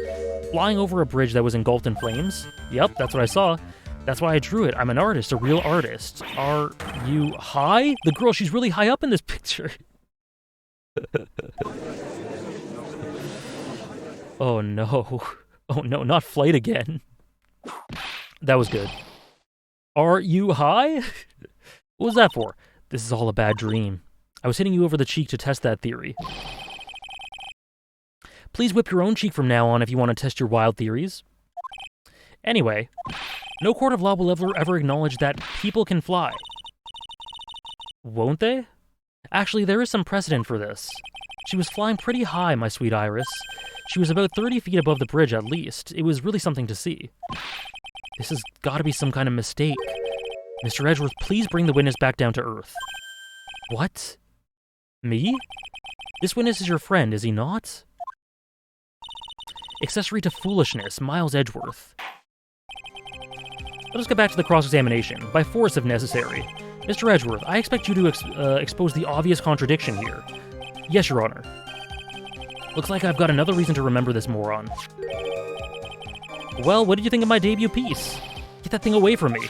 flying over a bridge that was engulfed in flames? Yep, that's what I saw. That's why I drew it. I'm an artist, a real artist. Are you high? The girl, she's really high up in this picture. Oh no. Oh no, not flight again. That was good. Are you high? What was that for? This is all a bad dream. I was hitting you over the cheek to test that theory. Please whip your own cheek from now on if you want to test your wild theories. Anyway, no court of law will ever acknowledge that people can fly. Won't they? Actually, there is some precedent for this. She was flying pretty high, my sweet Iris. She was about 30 feet above the bridge, at least. It was really something to see. This has got to be some kind of mistake. Mr. Edgeworth, please bring the witness back down to earth. What? Me? This witness is your friend, is he not? Accessory to foolishness, Miles Edgeworth. Let us get back to the cross-examination, by force if necessary. Mr. Edgeworth, I expect you to expose the obvious contradiction here. Yes, Your Honor. Looks like I've got another reason to remember this moron. Well, what did you think of my debut piece? Get that thing away from me.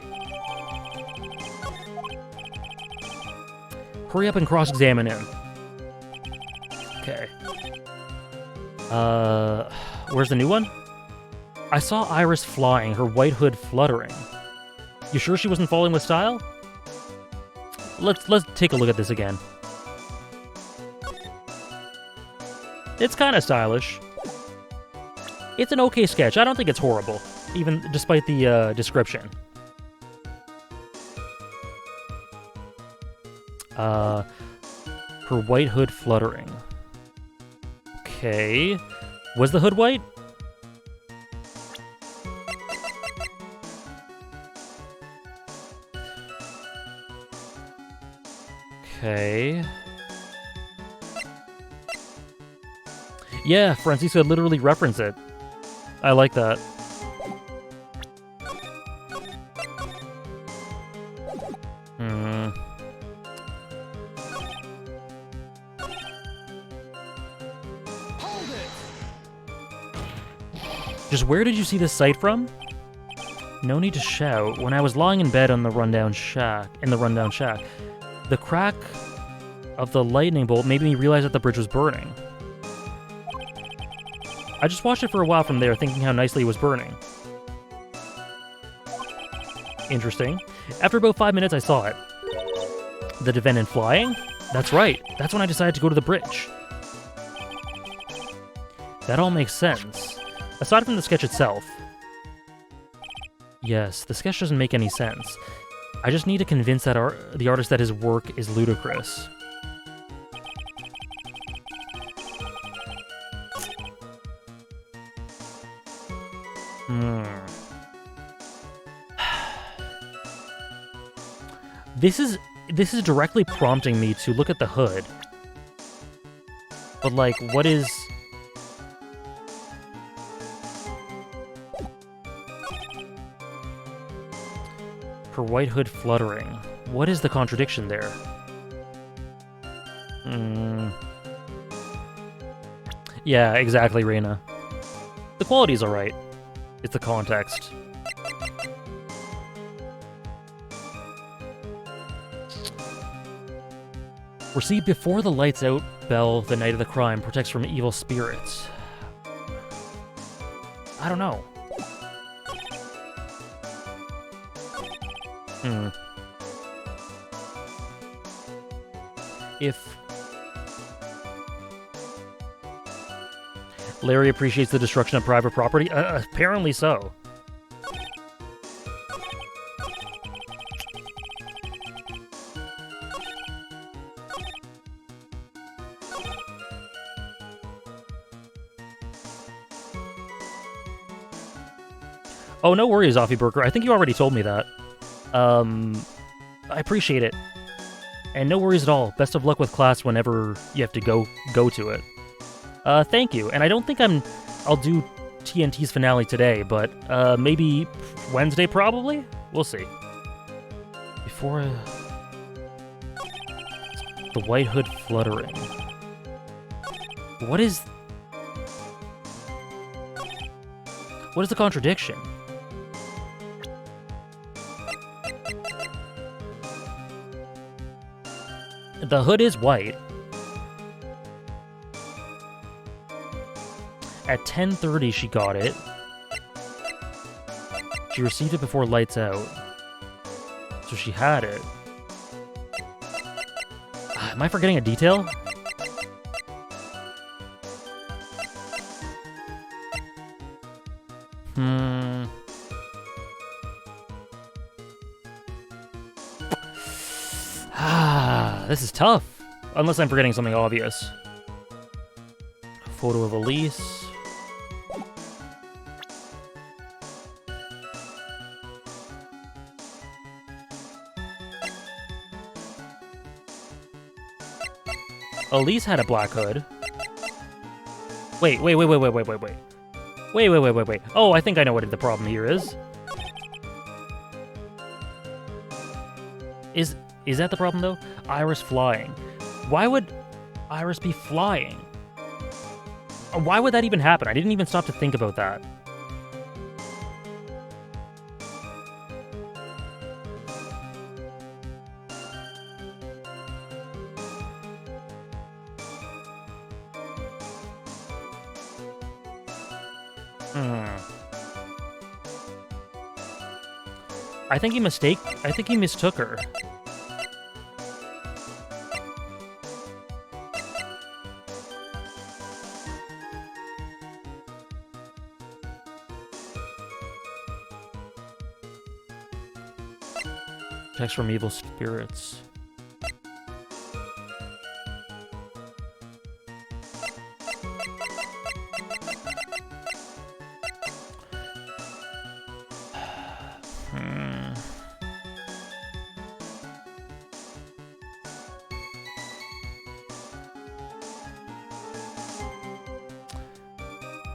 Hurry up and cross-examine him. Okay. Where's the new one? I saw Iris flying, her white hood fluttering. You sure she wasn't falling with style? Let's take a look at this again. It's kind of stylish. It's an okay sketch. I don't think it's horrible, even despite the description. Her white hood fluttering. Okay. Was the hood white? Okay. Yeah, Francisco literally referenced it. I like that. Just where did you see this sight from? No need to shout. When I was lying in bed on the rundown shack, the crack of the lightning bolt made me realize that the bridge was burning. I just watched it for a while from there, thinking how nicely it was burning. Interesting. After about 5 minutes, I saw it. The defendant flying? That's right. That's when I decided to go to the bridge. That all makes sense. Aside from the sketch itself. Yes, the sketch doesn't make any sense. I just need to convince the artist that his work is ludicrous. This is directly prompting me to look at the hood. But like, what is... Her white hood fluttering. What is the contradiction there? Yeah, exactly, Reina. The quality's alright. It's the context. Receive before the lights out bell the night of the crime protects from evil spirits. I don't know. If Larry appreciates the destruction of private property, apparently so. Oh, no worries, Offie Burger. I think you already told me that. I appreciate it. And no worries at all. Best of luck with class whenever you have to go to it. Thank you. And I don't think I'll do TNT's finale today, but maybe Wednesday probably? We'll see. Before the white hood fluttering. What is the contradiction? The hood is white. At 10:30 she got it. She received it before lights out. So she had it. Am I forgetting a detail? This is tough. Unless I'm forgetting something obvious. A photo of Elise. Elise had a black hood. Wait. Wait. Oh, I think I know what the problem here is. Is that the problem, though? Iris flying. Why would Iris be flying? Why would that even happen? I didn't even stop to think about that. Hmm. I think he mistook her. Text from evil spirits.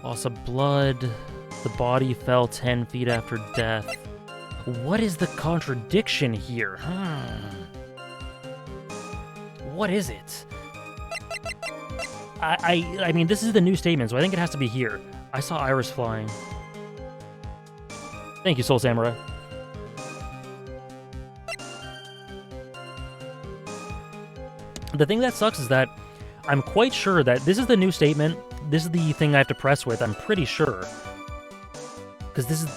Loss of blood. The body fell 10 feet after death. What is the contradiction here? What is it? I mean, this is the new statement, so I think it has to be here. I saw Iris flying. Thank you, Soul Samurai. The thing that sucks is that I'm quite sure that this is the new statement. This is the thing I have to press with, I'm pretty sure. Because this is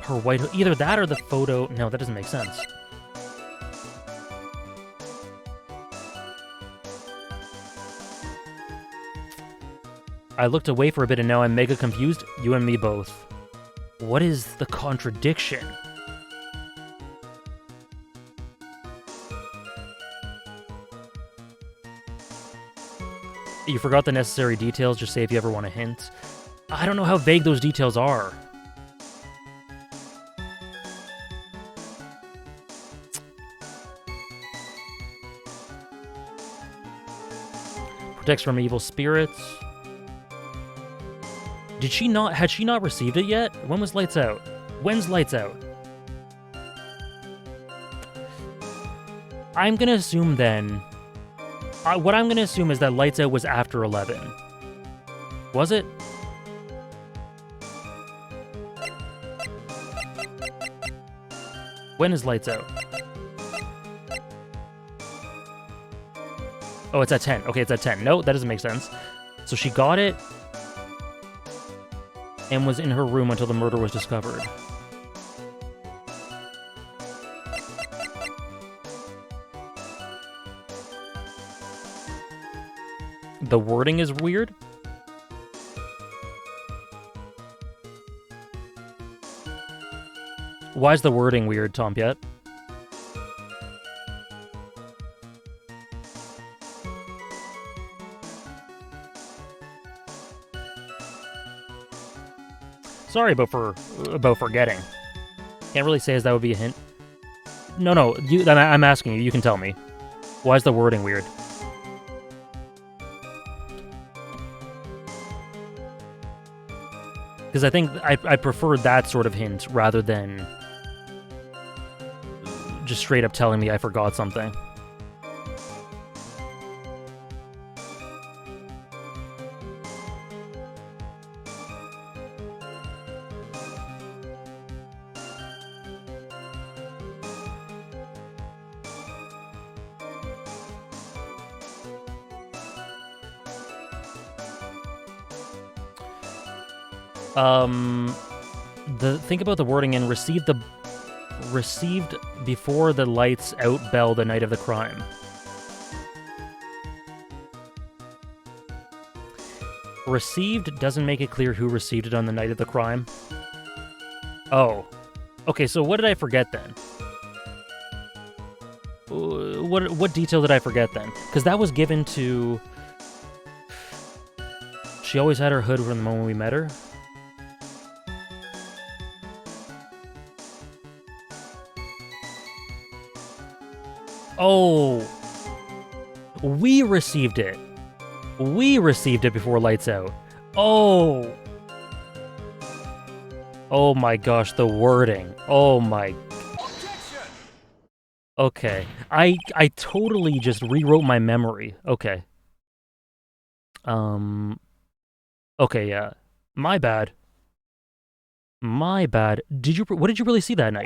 her white... Either that or the photo... No, that doesn't make sense. I looked away for a bit and now I'm mega confused. You and me both. What is the contradiction? You forgot the necessary details, just say if you ever want a hint. I don't know how vague those details are. Protects from evil spirits. Had she not received it yet? When was Lights Out? When's Lights Out? I'm gonna assume then... what I'm gonna assume is that Lights Out was after 11. Was it? When is Lights Out? Oh, it's at 10. Okay, it's at 10. No, that doesn't make sense. So she got it and was in her room until the murder was discovered. The wording is weird. Why is the wording weird, Tompiet? Sorry about forgetting. Can't really say as that would be a hint. No, I'm asking you. You can tell me. Why is the wording weird? Because I think I prefer that sort of hint rather than just straight up telling me I forgot something. Think about the wording and received before the lights out bell the night of the crime. Received doesn't make it clear who received it on the night of the crime. Oh. Okay, so what did I forget then? What detail did I forget then? Because that was given to... She always had her hood from the moment we met her. Oh, we received it. We received it before Lights Out. Oh. Oh my gosh, the wording. Oh my. Okay. I totally just rewrote my memory. Okay. Okay, yeah. My bad. My bad. What did you really see that night?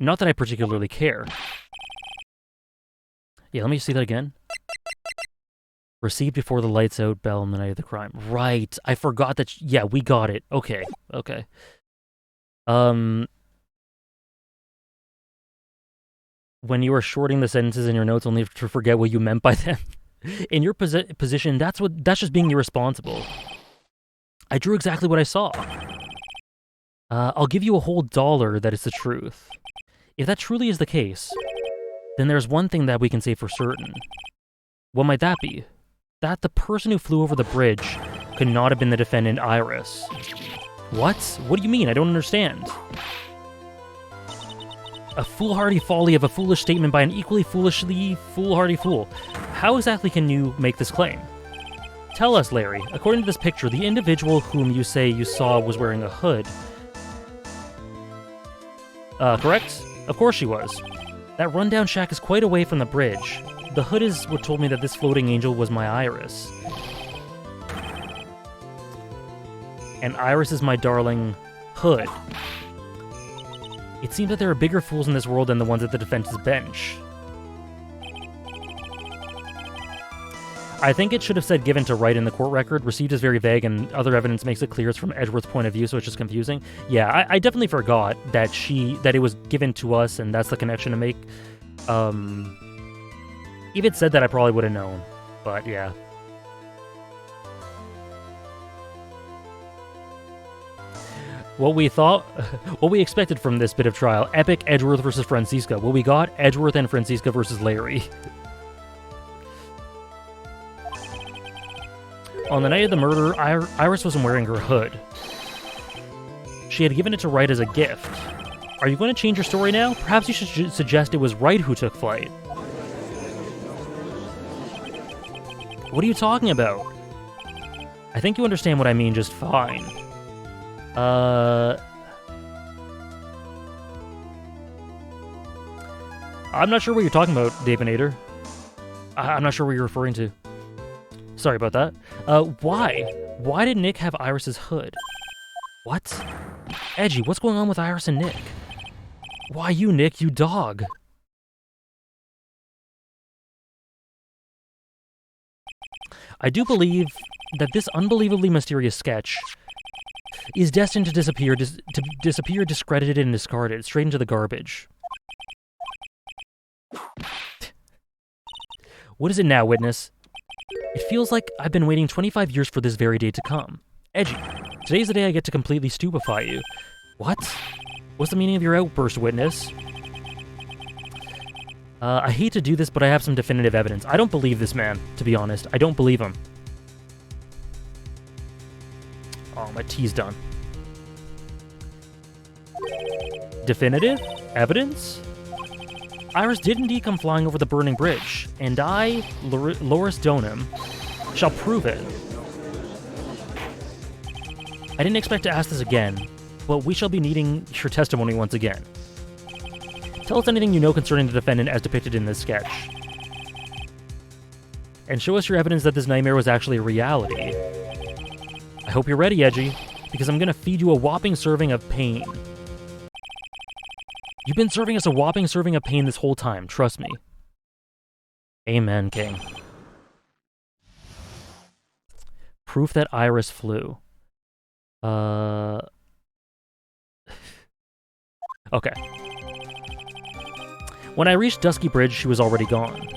Not that I particularly care. Yeah, let me see that again. Received before the lights out bell on the night of the crime. Right. I forgot that. Yeah, we got it. Okay. Okay. When you were shorting the sentences in your notes only to forget what you meant by them. In your position, that's just being irresponsible. I drew exactly what I saw. I'll give you a whole $1 that it's the truth. If that truly is the case, then there's one thing that we can say for certain. What might that be? That the person who flew over the bridge could not have been the defendant, Iris. What? What do you mean? I don't understand. A foolhardy folly of a foolish statement by an equally foolhardy fool. How exactly can you make this claim? Tell us, Larry. According to this picture, the individual whom you say you saw was wearing a hood. Correct? Of course she was. That rundown shack is quite away from the bridge. The hood is what told me that this floating angel was my Iris. And Iris is my darling hood. It seems that there are bigger fools in this world than the ones at the defense's bench. I think it should have said given to Wright in the court record. Received is very vague, and other evidence makes it clear it's from Edgeworth's point of view, so it's just confusing. Yeah, I definitely forgot that it was given to us, and that's the connection to make. If it said that, I probably would have known, but yeah. What we expected from this bit of trial: epic Edgeworth versus Franziska. What we got: Edgeworth and Franziska versus Larry. On the night of the murder, Iris wasn't wearing her hood. She had given it to Wright as a gift. Are you going to change your story now? Perhaps you should suggest it was Wright who took flight. What are you talking about? I think you understand what I mean just fine. I'm not sure what you're talking about, Davinator. I'm not sure what you're referring to. Sorry about that. Why? Why did Nick have Iris's hood? What? Edgy, what's going on with Iris and Nick? Why you, Nick, you dog? I do believe that this unbelievably mysterious sketch is destined to disappear, discredited, and discarded straight into the garbage. What is it now, witness? It feels like I've been waiting 25 years for this very day to come. Edgy, today's the day I get to completely stupefy you. What? What's the meaning of your outburst, witness? I hate to do this, but I have some definitive evidence. I don't believe this man, to be honest. I don't believe him. Oh, my tea's done. Definitive? Evidence? Iris did indeed come flying over the burning bridge, and I, Loris Donham, shall prove it. I didn't expect to ask this again, but we shall be needing your testimony once again. Tell us anything you know concerning the defendant as depicted in this sketch. And show us your evidence that this nightmare was actually a reality. I hope you're ready, Edgy, because I'm gonna feed you a whopping serving of pain. You've been serving us a whopping serving of pain this whole time, trust me. Amen, King. Proof that Iris flew. Okay. When I reached Dusky Bridge, she was already gone.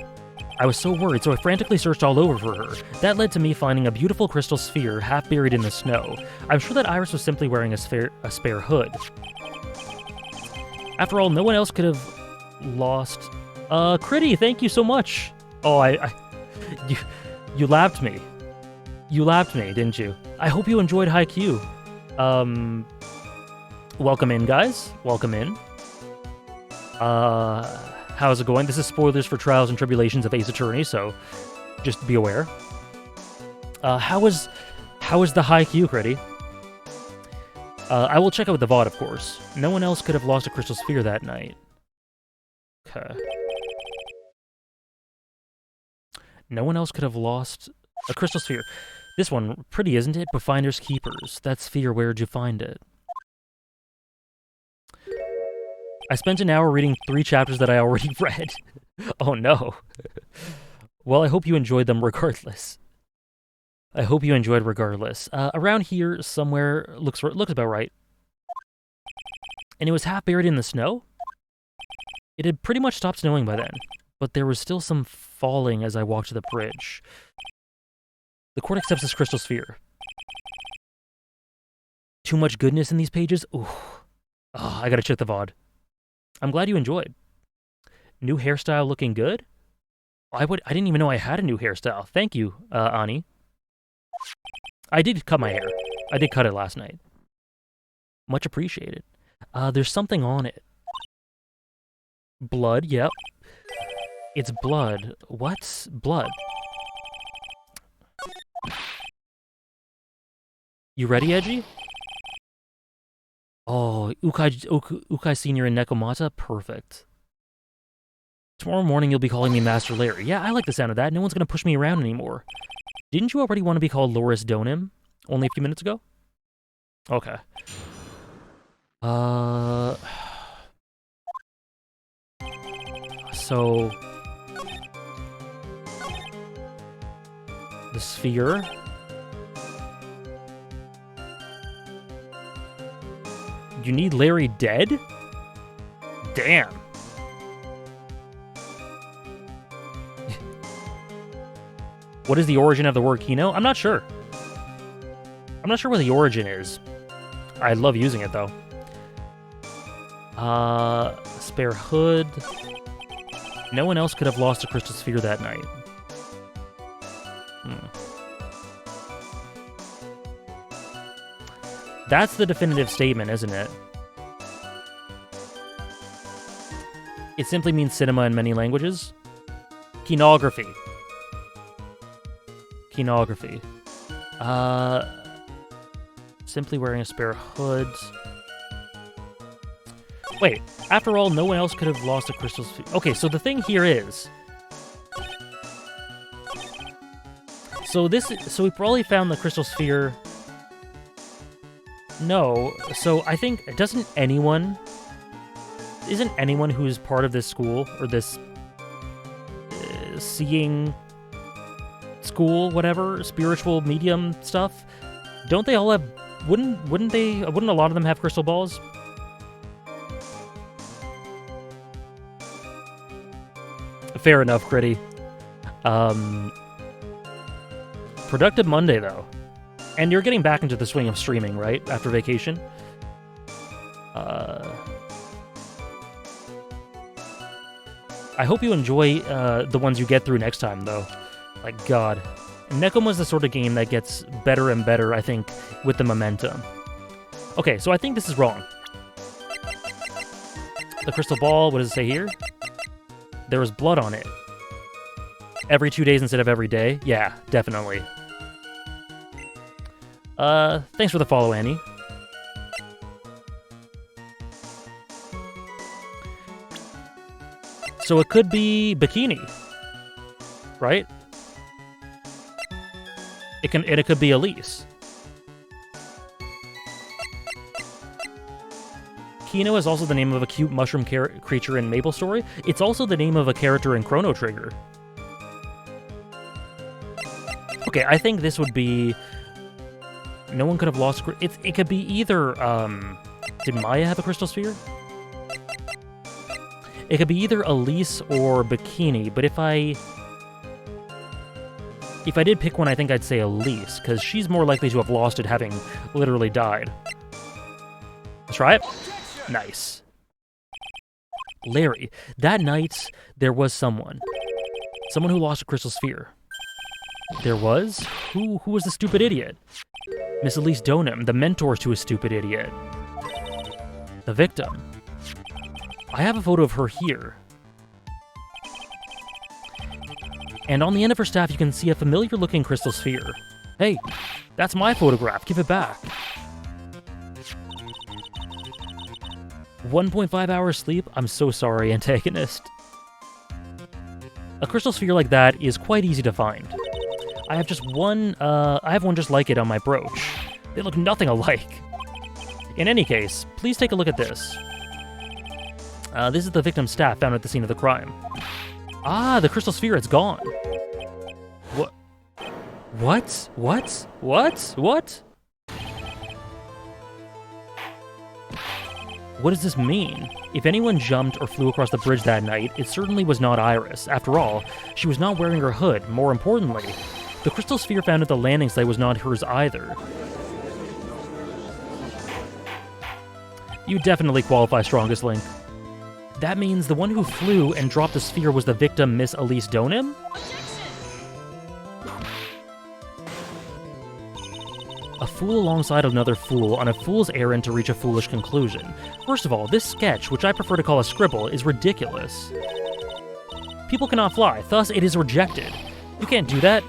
I was so worried, so I frantically searched all over for her. That led to me finding a beautiful crystal sphere half buried in the snow. I'm sure that Iris was simply wearing a spare hood. After all, no one else could have lost... Critty, thank you so much! Oh, you lapped me. You lapped me, didn't you? I hope you enjoyed Haikyuu. Welcome in, guys. Welcome in. How's it going? This is spoilers for Trials and Tribulations of Ace Attorney, so just be aware. How was the Haikyuu, Critty? I will check out the VOD, of course. No one else could have lost a crystal sphere that night. Okay. No one else could have lost a crystal sphere. This one, pretty, isn't it? But finders keepers. That sphere, where'd you find it? I spent an hour reading 3 chapters that I already read. Oh no. Well, I hope you enjoyed them regardless. I hope you enjoyed regardless. Around here somewhere looks about right. And it was half buried in the snow. It had pretty much stopped snowing by then, but there was still some falling as I walked to the bridge. The court accepts this crystal sphere. Too much goodness in these pages? Ooh. Oh, I gotta check the VOD. I'm glad you enjoyed. New hairstyle looking good? I didn't even know I had a new hairstyle. Thank you, Ani. I did cut my hair. I did cut it last night. Much appreciated. There's something on it. Blood, yep. It's blood. What's blood? You ready, Edgy? Oh, Ukai Senior and Nekomata? Perfect. Tomorrow morning you'll be calling me Master Larry. Yeah, I like the sound of that. No one's gonna push me around anymore. Didn't you already want to be called Loris Donim? Only a few minutes ago? Okay. So... the sphere... You need Larry dead? Damn. What is the origin of the word Kino? I'm not sure. I'm not sure what the origin is. I love using it, though. Spare hood. No one else could have lost a crystal sphere that night. That's the definitive statement, isn't it? It simply means cinema in many languages. Kinography. Kinography. Simply wearing a spare hood. Wait, after all, no one else could have lost a crystal sphere. Okay, so the thing here is... So we probably found the crystal sphere... No, so I think, isn't anyone who's part of this school, or this seeing school, whatever, spiritual medium stuff, don't they all have, wouldn't a lot of them have crystal balls? Fair enough, Critty. Productive Monday, though. And you're getting back into the swing of streaming, right? After vacation? I hope you enjoy the ones you get through next time, though. Like, God. Nekoma's the sort of game that gets better and better, I think, with the momentum. Okay, so I think this is wrong. The crystal ball, what does it say here? There was blood on it. Every 2 days instead of every day? Yeah, definitely. Thanks for the follow, Annie. So it could be bikini, right? It could be Elise. Kino is also the name of a cute mushroom creature in Maple Story. It's also the name of a character in Chrono Trigger. Okay, I think this would be... No one could have lost... It could be either... Did Maya have a crystal sphere? It could be either Elise or Bikini, but if I did pick one, I think I'd say Elise, because she's more likely to have lost it having literally died. Let's try it. Nice. Larry. That night, there was someone. Someone who lost a crystal sphere. There was? Who was the stupid idiot? Miss Elise Donim, the mentor to a stupid idiot. The victim. I have a photo of her here. And on the end of her staff, you can see a familiar-looking crystal sphere. Hey, that's my photograph. Give it back. 1.5 hours sleep? I'm so sorry, antagonist. A crystal sphere like that is quite easy to find. I have one just like it on my brooch. They look nothing alike. In any case, please take a look at this. This is the victim's staff found at the scene of the crime. Ah, the crystal sphere, it's gone. What? What? What? What? What does this mean? If anyone jumped or flew across the bridge that night, it certainly was not Iris. After all, she was not wearing her hood. More importantly, the crystal sphere found at the landing site was not hers either. You definitely qualify strongest link. That means the one who flew and dropped the sphere was the victim, Miss Elise Donim? A fool alongside another fool on a fool's errand to reach a foolish conclusion. First of all, this sketch, which I prefer to call a scribble, is ridiculous. People cannot fly, thus it is rejected. You can't do that.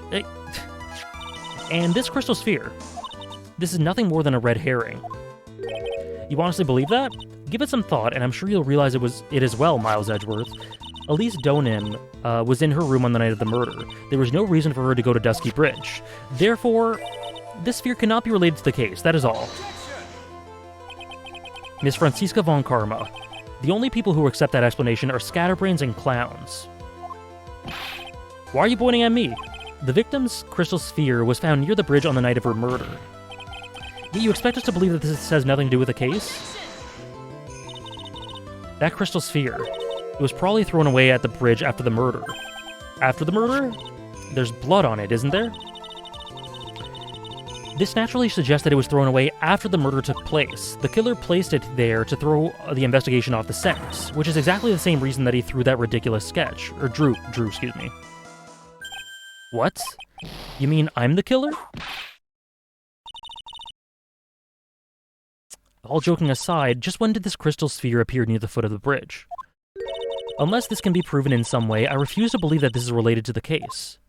And this crystal sphere, this is nothing more than a red herring. You honestly believe that? Give it some thought, and I'm sure you'll realize it as well, Miles Edgeworth. Elise Donim was in her room on the night of the murder. There was no reason for her to go to Dusky Bridge. Therefore, this sphere cannot be related to the case, that is all. Miss Franziska von Karma. The only people who accept that explanation are scatterbrains and clowns. Why are you pointing at me? The victim's crystal sphere was found near the bridge on the night of her murder. Yet you expect us to believe that this has nothing to do with the case? That crystal sphere, it was probably thrown away at the bridge after the murder. After the murder? There's blood on it, isn't there? This naturally suggests that it was thrown away after the murder took place. The killer placed it there to throw the investigation off the scent, which is exactly the same reason that he threw that ridiculous sketch. Or drew, excuse me. What? You mean I'm the killer? All joking aside, just when did this crystal sphere appear near the foot of the bridge? Unless this can be proven in some way, I refuse to believe that this is related to the case.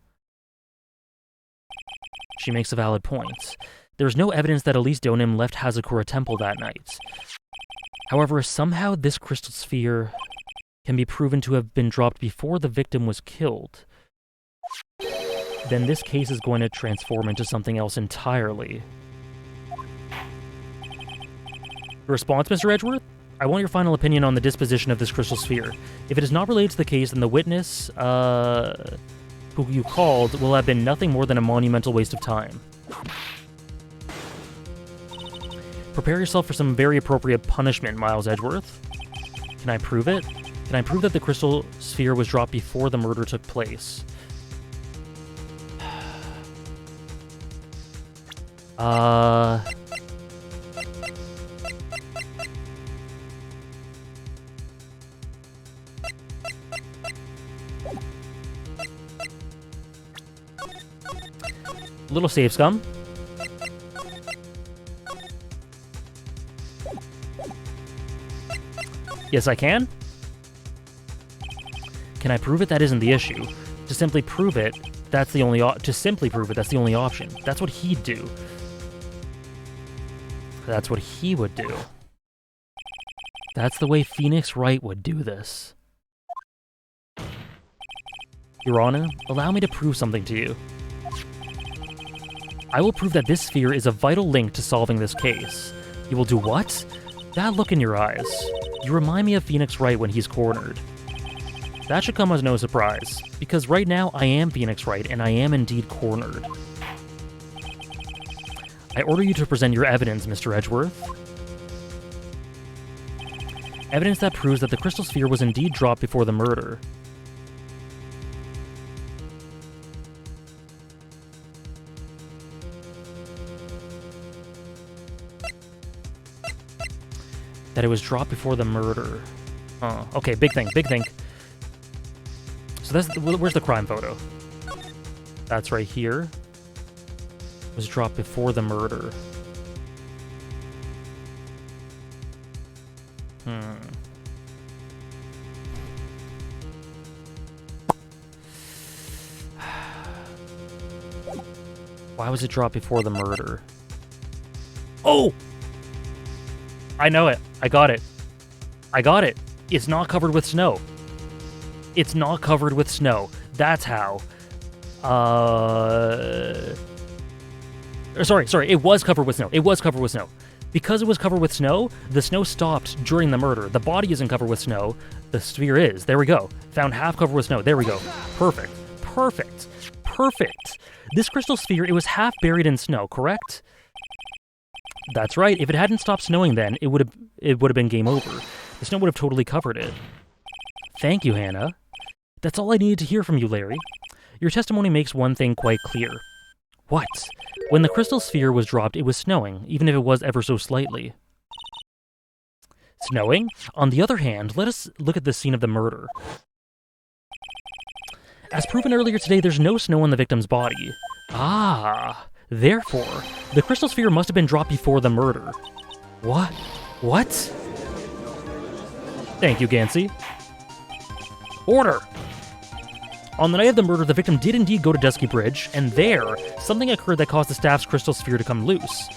She makes a valid point. There is no evidence that Elise Donim left Hazakura Temple that night. However, somehow this crystal sphere can be proven to have been dropped before the victim was killed. Then this case is going to transform into something else entirely. Response, Mr. Edgeworth? I want your final opinion on the disposition of this crystal sphere. If it is not related to the case, then the witness, who you called will have been nothing more than a monumental waste of time. Prepare yourself for some very appropriate punishment, Miles Edgeworth. Can I prove it? Can I prove that the crystal sphere was dropped before the murder took place? Little save scum. Yes, I can. Can I prove it? That isn't the issue. To simply prove it, that's the only that's the only option. That's what he'd do. That's what he would do. That's the way Phoenix Wright would do this. Your Honor, allow me to prove something to you. I will prove that this sphere is a vital link to solving this case. You will do what? That look in your eyes. You remind me of Phoenix Wright when he's cornered. That should come as no surprise, because right now I am Phoenix Wright and I am indeed cornered. I order you to present your evidence, Mr. Edgeworth. Evidence that proves that the crystal sphere was indeed dropped before the murder. That it was dropped before the murder. Oh, okay, big thing. So where's the crime photo? That's right here. It was dropped before the murder. Why was it dropped before the murder? Oh! I know it. I got it. It's not covered with snow. It's not covered with snow. That's how. Sorry. It was covered with snow. Because it was covered with snow, the snow stopped during the murder. The body isn't covered with snow. The sphere is. There we go. Found half covered with snow. There we go. Perfect. Perfect. This crystal sphere, it was half buried in snow, correct? That's right. If it hadn't stopped snowing then, it would have been game over. The snow would have totally covered it. Thank you, Hannah. That's all I needed to hear from you, Larry. Your testimony makes one thing quite clear. What? When the crystal sphere was dropped, it was snowing, even if it was ever so slightly. Snowing? On the other hand, let us look at the scene of the murder. As proven earlier today, there's no snow on the victim's body. Ah, therefore, the crystal sphere must have been dropped before the murder. What? What? Thank you, Gansey. Order! On the night of the murder, the victim did indeed go to Dusky Bridge, and there, something occurred that caused the staff's crystal sphere to come loose.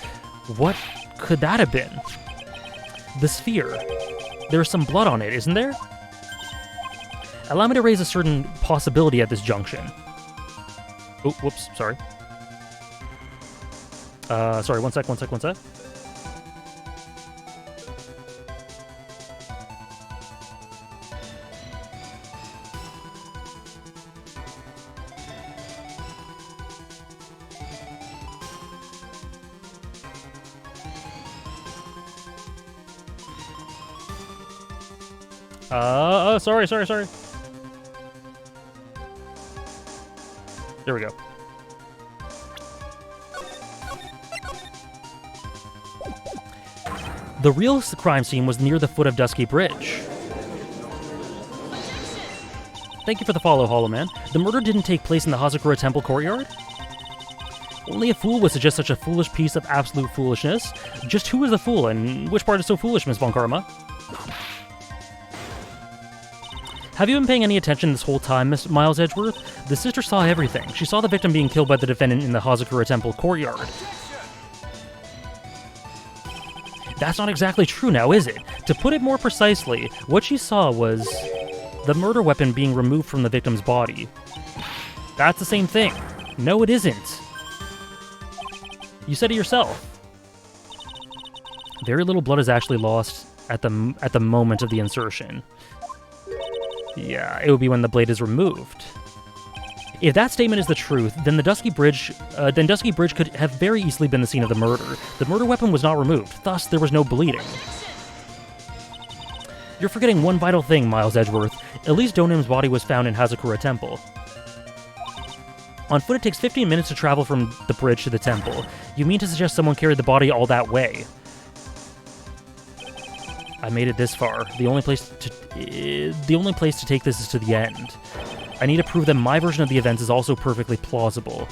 What could that have been? The sphere. There's some blood on it, isn't there? Allow me to raise a certain possibility at this junction. Oh, whoops, sorry. Sorry, one sec. Sorry. There we go. The real crime scene was near the foot of Dusky Bridge. Thank you for the follow, Hollow Man. The murder didn't take place in the Hazakura Temple courtyard? Only a fool would suggest such a foolish piece of absolute foolishness. Just who is the fool, and which part is so foolish, Miss Von Karma? Have you been paying any attention this whole time, Miss Miles Edgeworth? The sister saw everything. She saw the victim being killed by the defendant in the Hazakura Temple courtyard. That's not exactly true now, is it? To put it more precisely, what she saw was the murder weapon being removed from the victim's body. That's the same thing. No, it isn't. You said it yourself. Very little blood is actually lost at the moment of the insertion. Yeah, it would be when the blade is removed. If that statement is the truth, then Dusky Bridge could have very easily been the scene of the murder. The murder weapon was not removed, thus there was no bleeding. You're forgetting one vital thing, Miles Edgeworth. Elise Donim's body was found in Hazakura Temple. On foot, it takes 15 minutes to travel from the bridge to the temple. You mean to suggest someone carried the body all that way? I made it this far. The only place to take this is to the end. I need to prove that my version of the events is also perfectly plausible.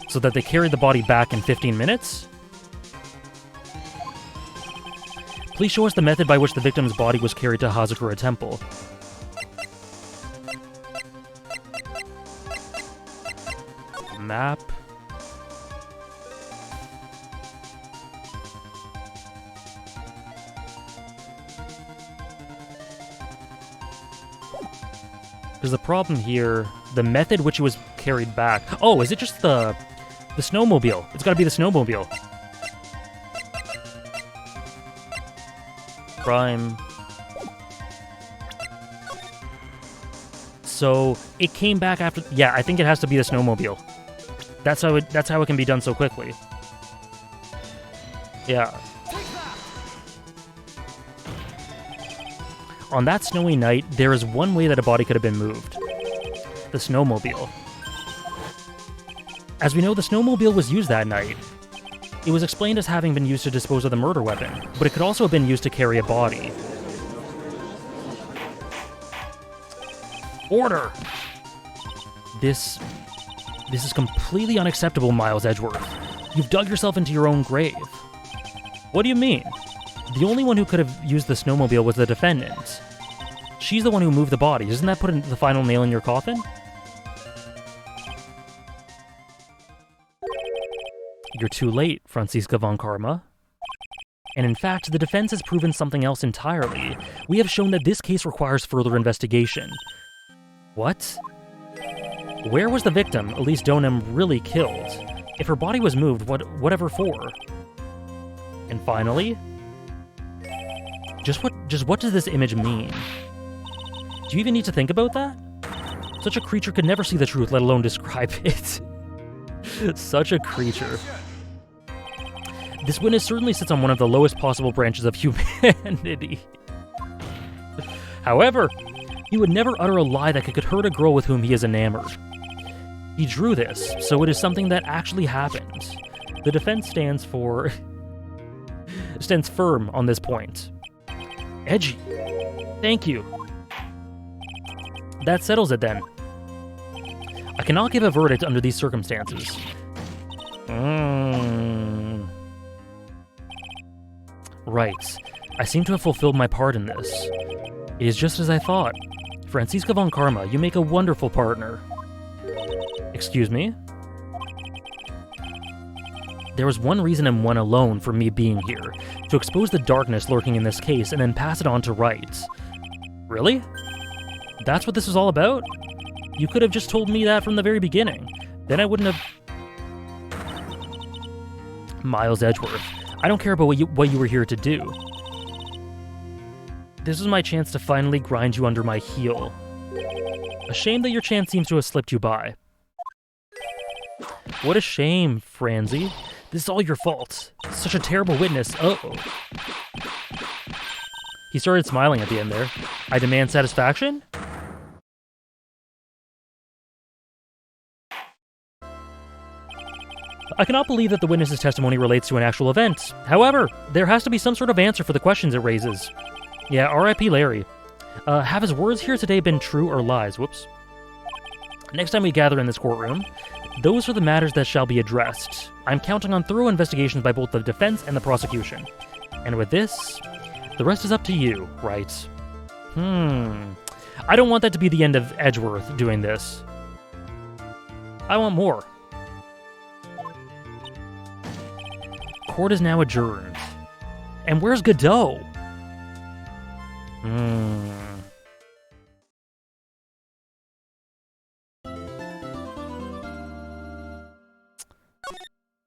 So that they carried the body back in 15 minutes? Please show us the method by which the victim's body was carried to Hazakura Temple. Map. Because the problem here, the method which it was carried back... Oh, is it just the snowmobile? It's gotta be the snowmobile. Prime. So, it came back after... Yeah, I think it has to be the snowmobile. That's how it can be done so quickly. Yeah. On that snowy night, there is one way that a body could have been moved. The snowmobile. As we know, the snowmobile was used that night. It was explained as having been used to dispose of the murder weapon, but it could also have been used to carry a body. Order! This is completely unacceptable, Miles Edgeworth. You've dug yourself into your own grave. What do you mean? The only one who could have used the snowmobile was the defendant. She's the one who moved the body. Doesn't that put the final nail in your coffin? You're too late, Franziska von Karma. And in fact, the defense has proven something else entirely. We have shown that this case requires further investigation. What? Where was the victim, Elise Donim, really killed? If her body was moved, whatever for? And finally, just what does this image mean? Do you even need to think about that? Such a creature could never see the truth, let alone describe it. Such a creature. This witness certainly sits on one of the lowest possible branches of humanity. However, he would never utter a lie that could hurt a girl with whom he is enamored. He drew this, so it is something that actually happened. The defense stands firm on this point. Edgy. Thank you. That settles it then. I cannot give a verdict under these circumstances. Right. I seem to have fulfilled my part in this. It is just as I thought. Franziska von Karma, you make a wonderful partner. Excuse me? There was one reason and one alone for me being here. To expose the darkness lurking in this case and then pass it on to Wright. Really? That's what this is all about? You could have just told me that from the very beginning. Then I wouldn't have... Miles Edgeworth, I don't care about what you were here to do. This was my chance to finally grind you under my heel. A shame that your chance seems to have slipped you by. What a shame, Franzi. This is all your fault. Such a terrible witness. Uh-oh. He started smiling at the end there. I demand satisfaction? I cannot believe that the witness's testimony relates to an actual event. However, there has to be some sort of answer for the questions it raises. Yeah, R.I.P. Larry. Have his words here today been true or lies? Whoops. Next time we gather in this courtroom, those are the matters that shall be addressed. I'm counting on thorough investigations by both the defense and the prosecution. And with this, the rest is up to you, right? I don't want that to be the end of Edgeworth doing this. I want more. Court is now adjourned. And where's Godot?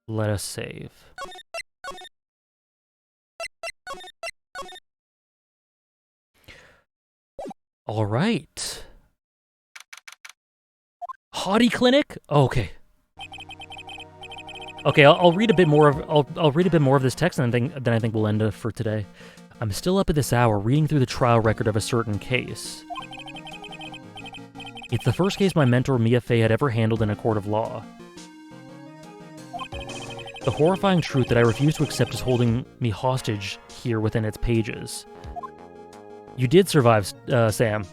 Let us save. All right. Hottie Clinic? Oh, okay. Okay, I'll read a bit more of I'll read a bit more of this text, and then I think we'll end it for today. I'm still up at this hour, reading through the trial record of a certain case. It's the first case my mentor Mia Fey had ever handled in a court of law. The horrifying truth that I refuse to accept is holding me hostage here within its pages. You did survive, Sam.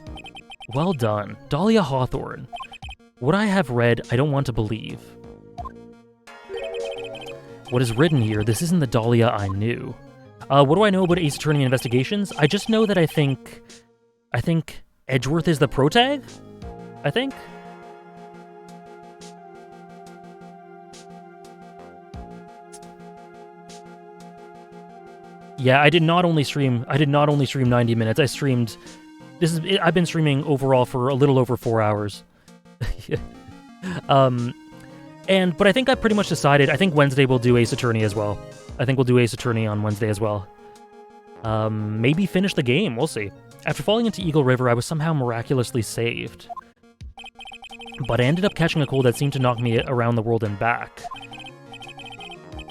Well done. Dahlia Hawthorne. What I have read, I don't want to believe. What is written here, this isn't the Dahlia I knew. What do I know about Ace Attorney investigations? I just know that I think Edgeworth is the protag? I think? Yeah, I did not only stream 90 minutes. I've been streaming overall for a little over 4 hours. But I think I pretty much decided, I think Wednesday we'll do Ace Attorney as well. I think we'll do Ace Attorney on Wednesday as well. Maybe finish the game, we'll see. After falling into Eagle River, I was somehow miraculously saved. But I ended up catching a cold that seemed to knock me around the world and back.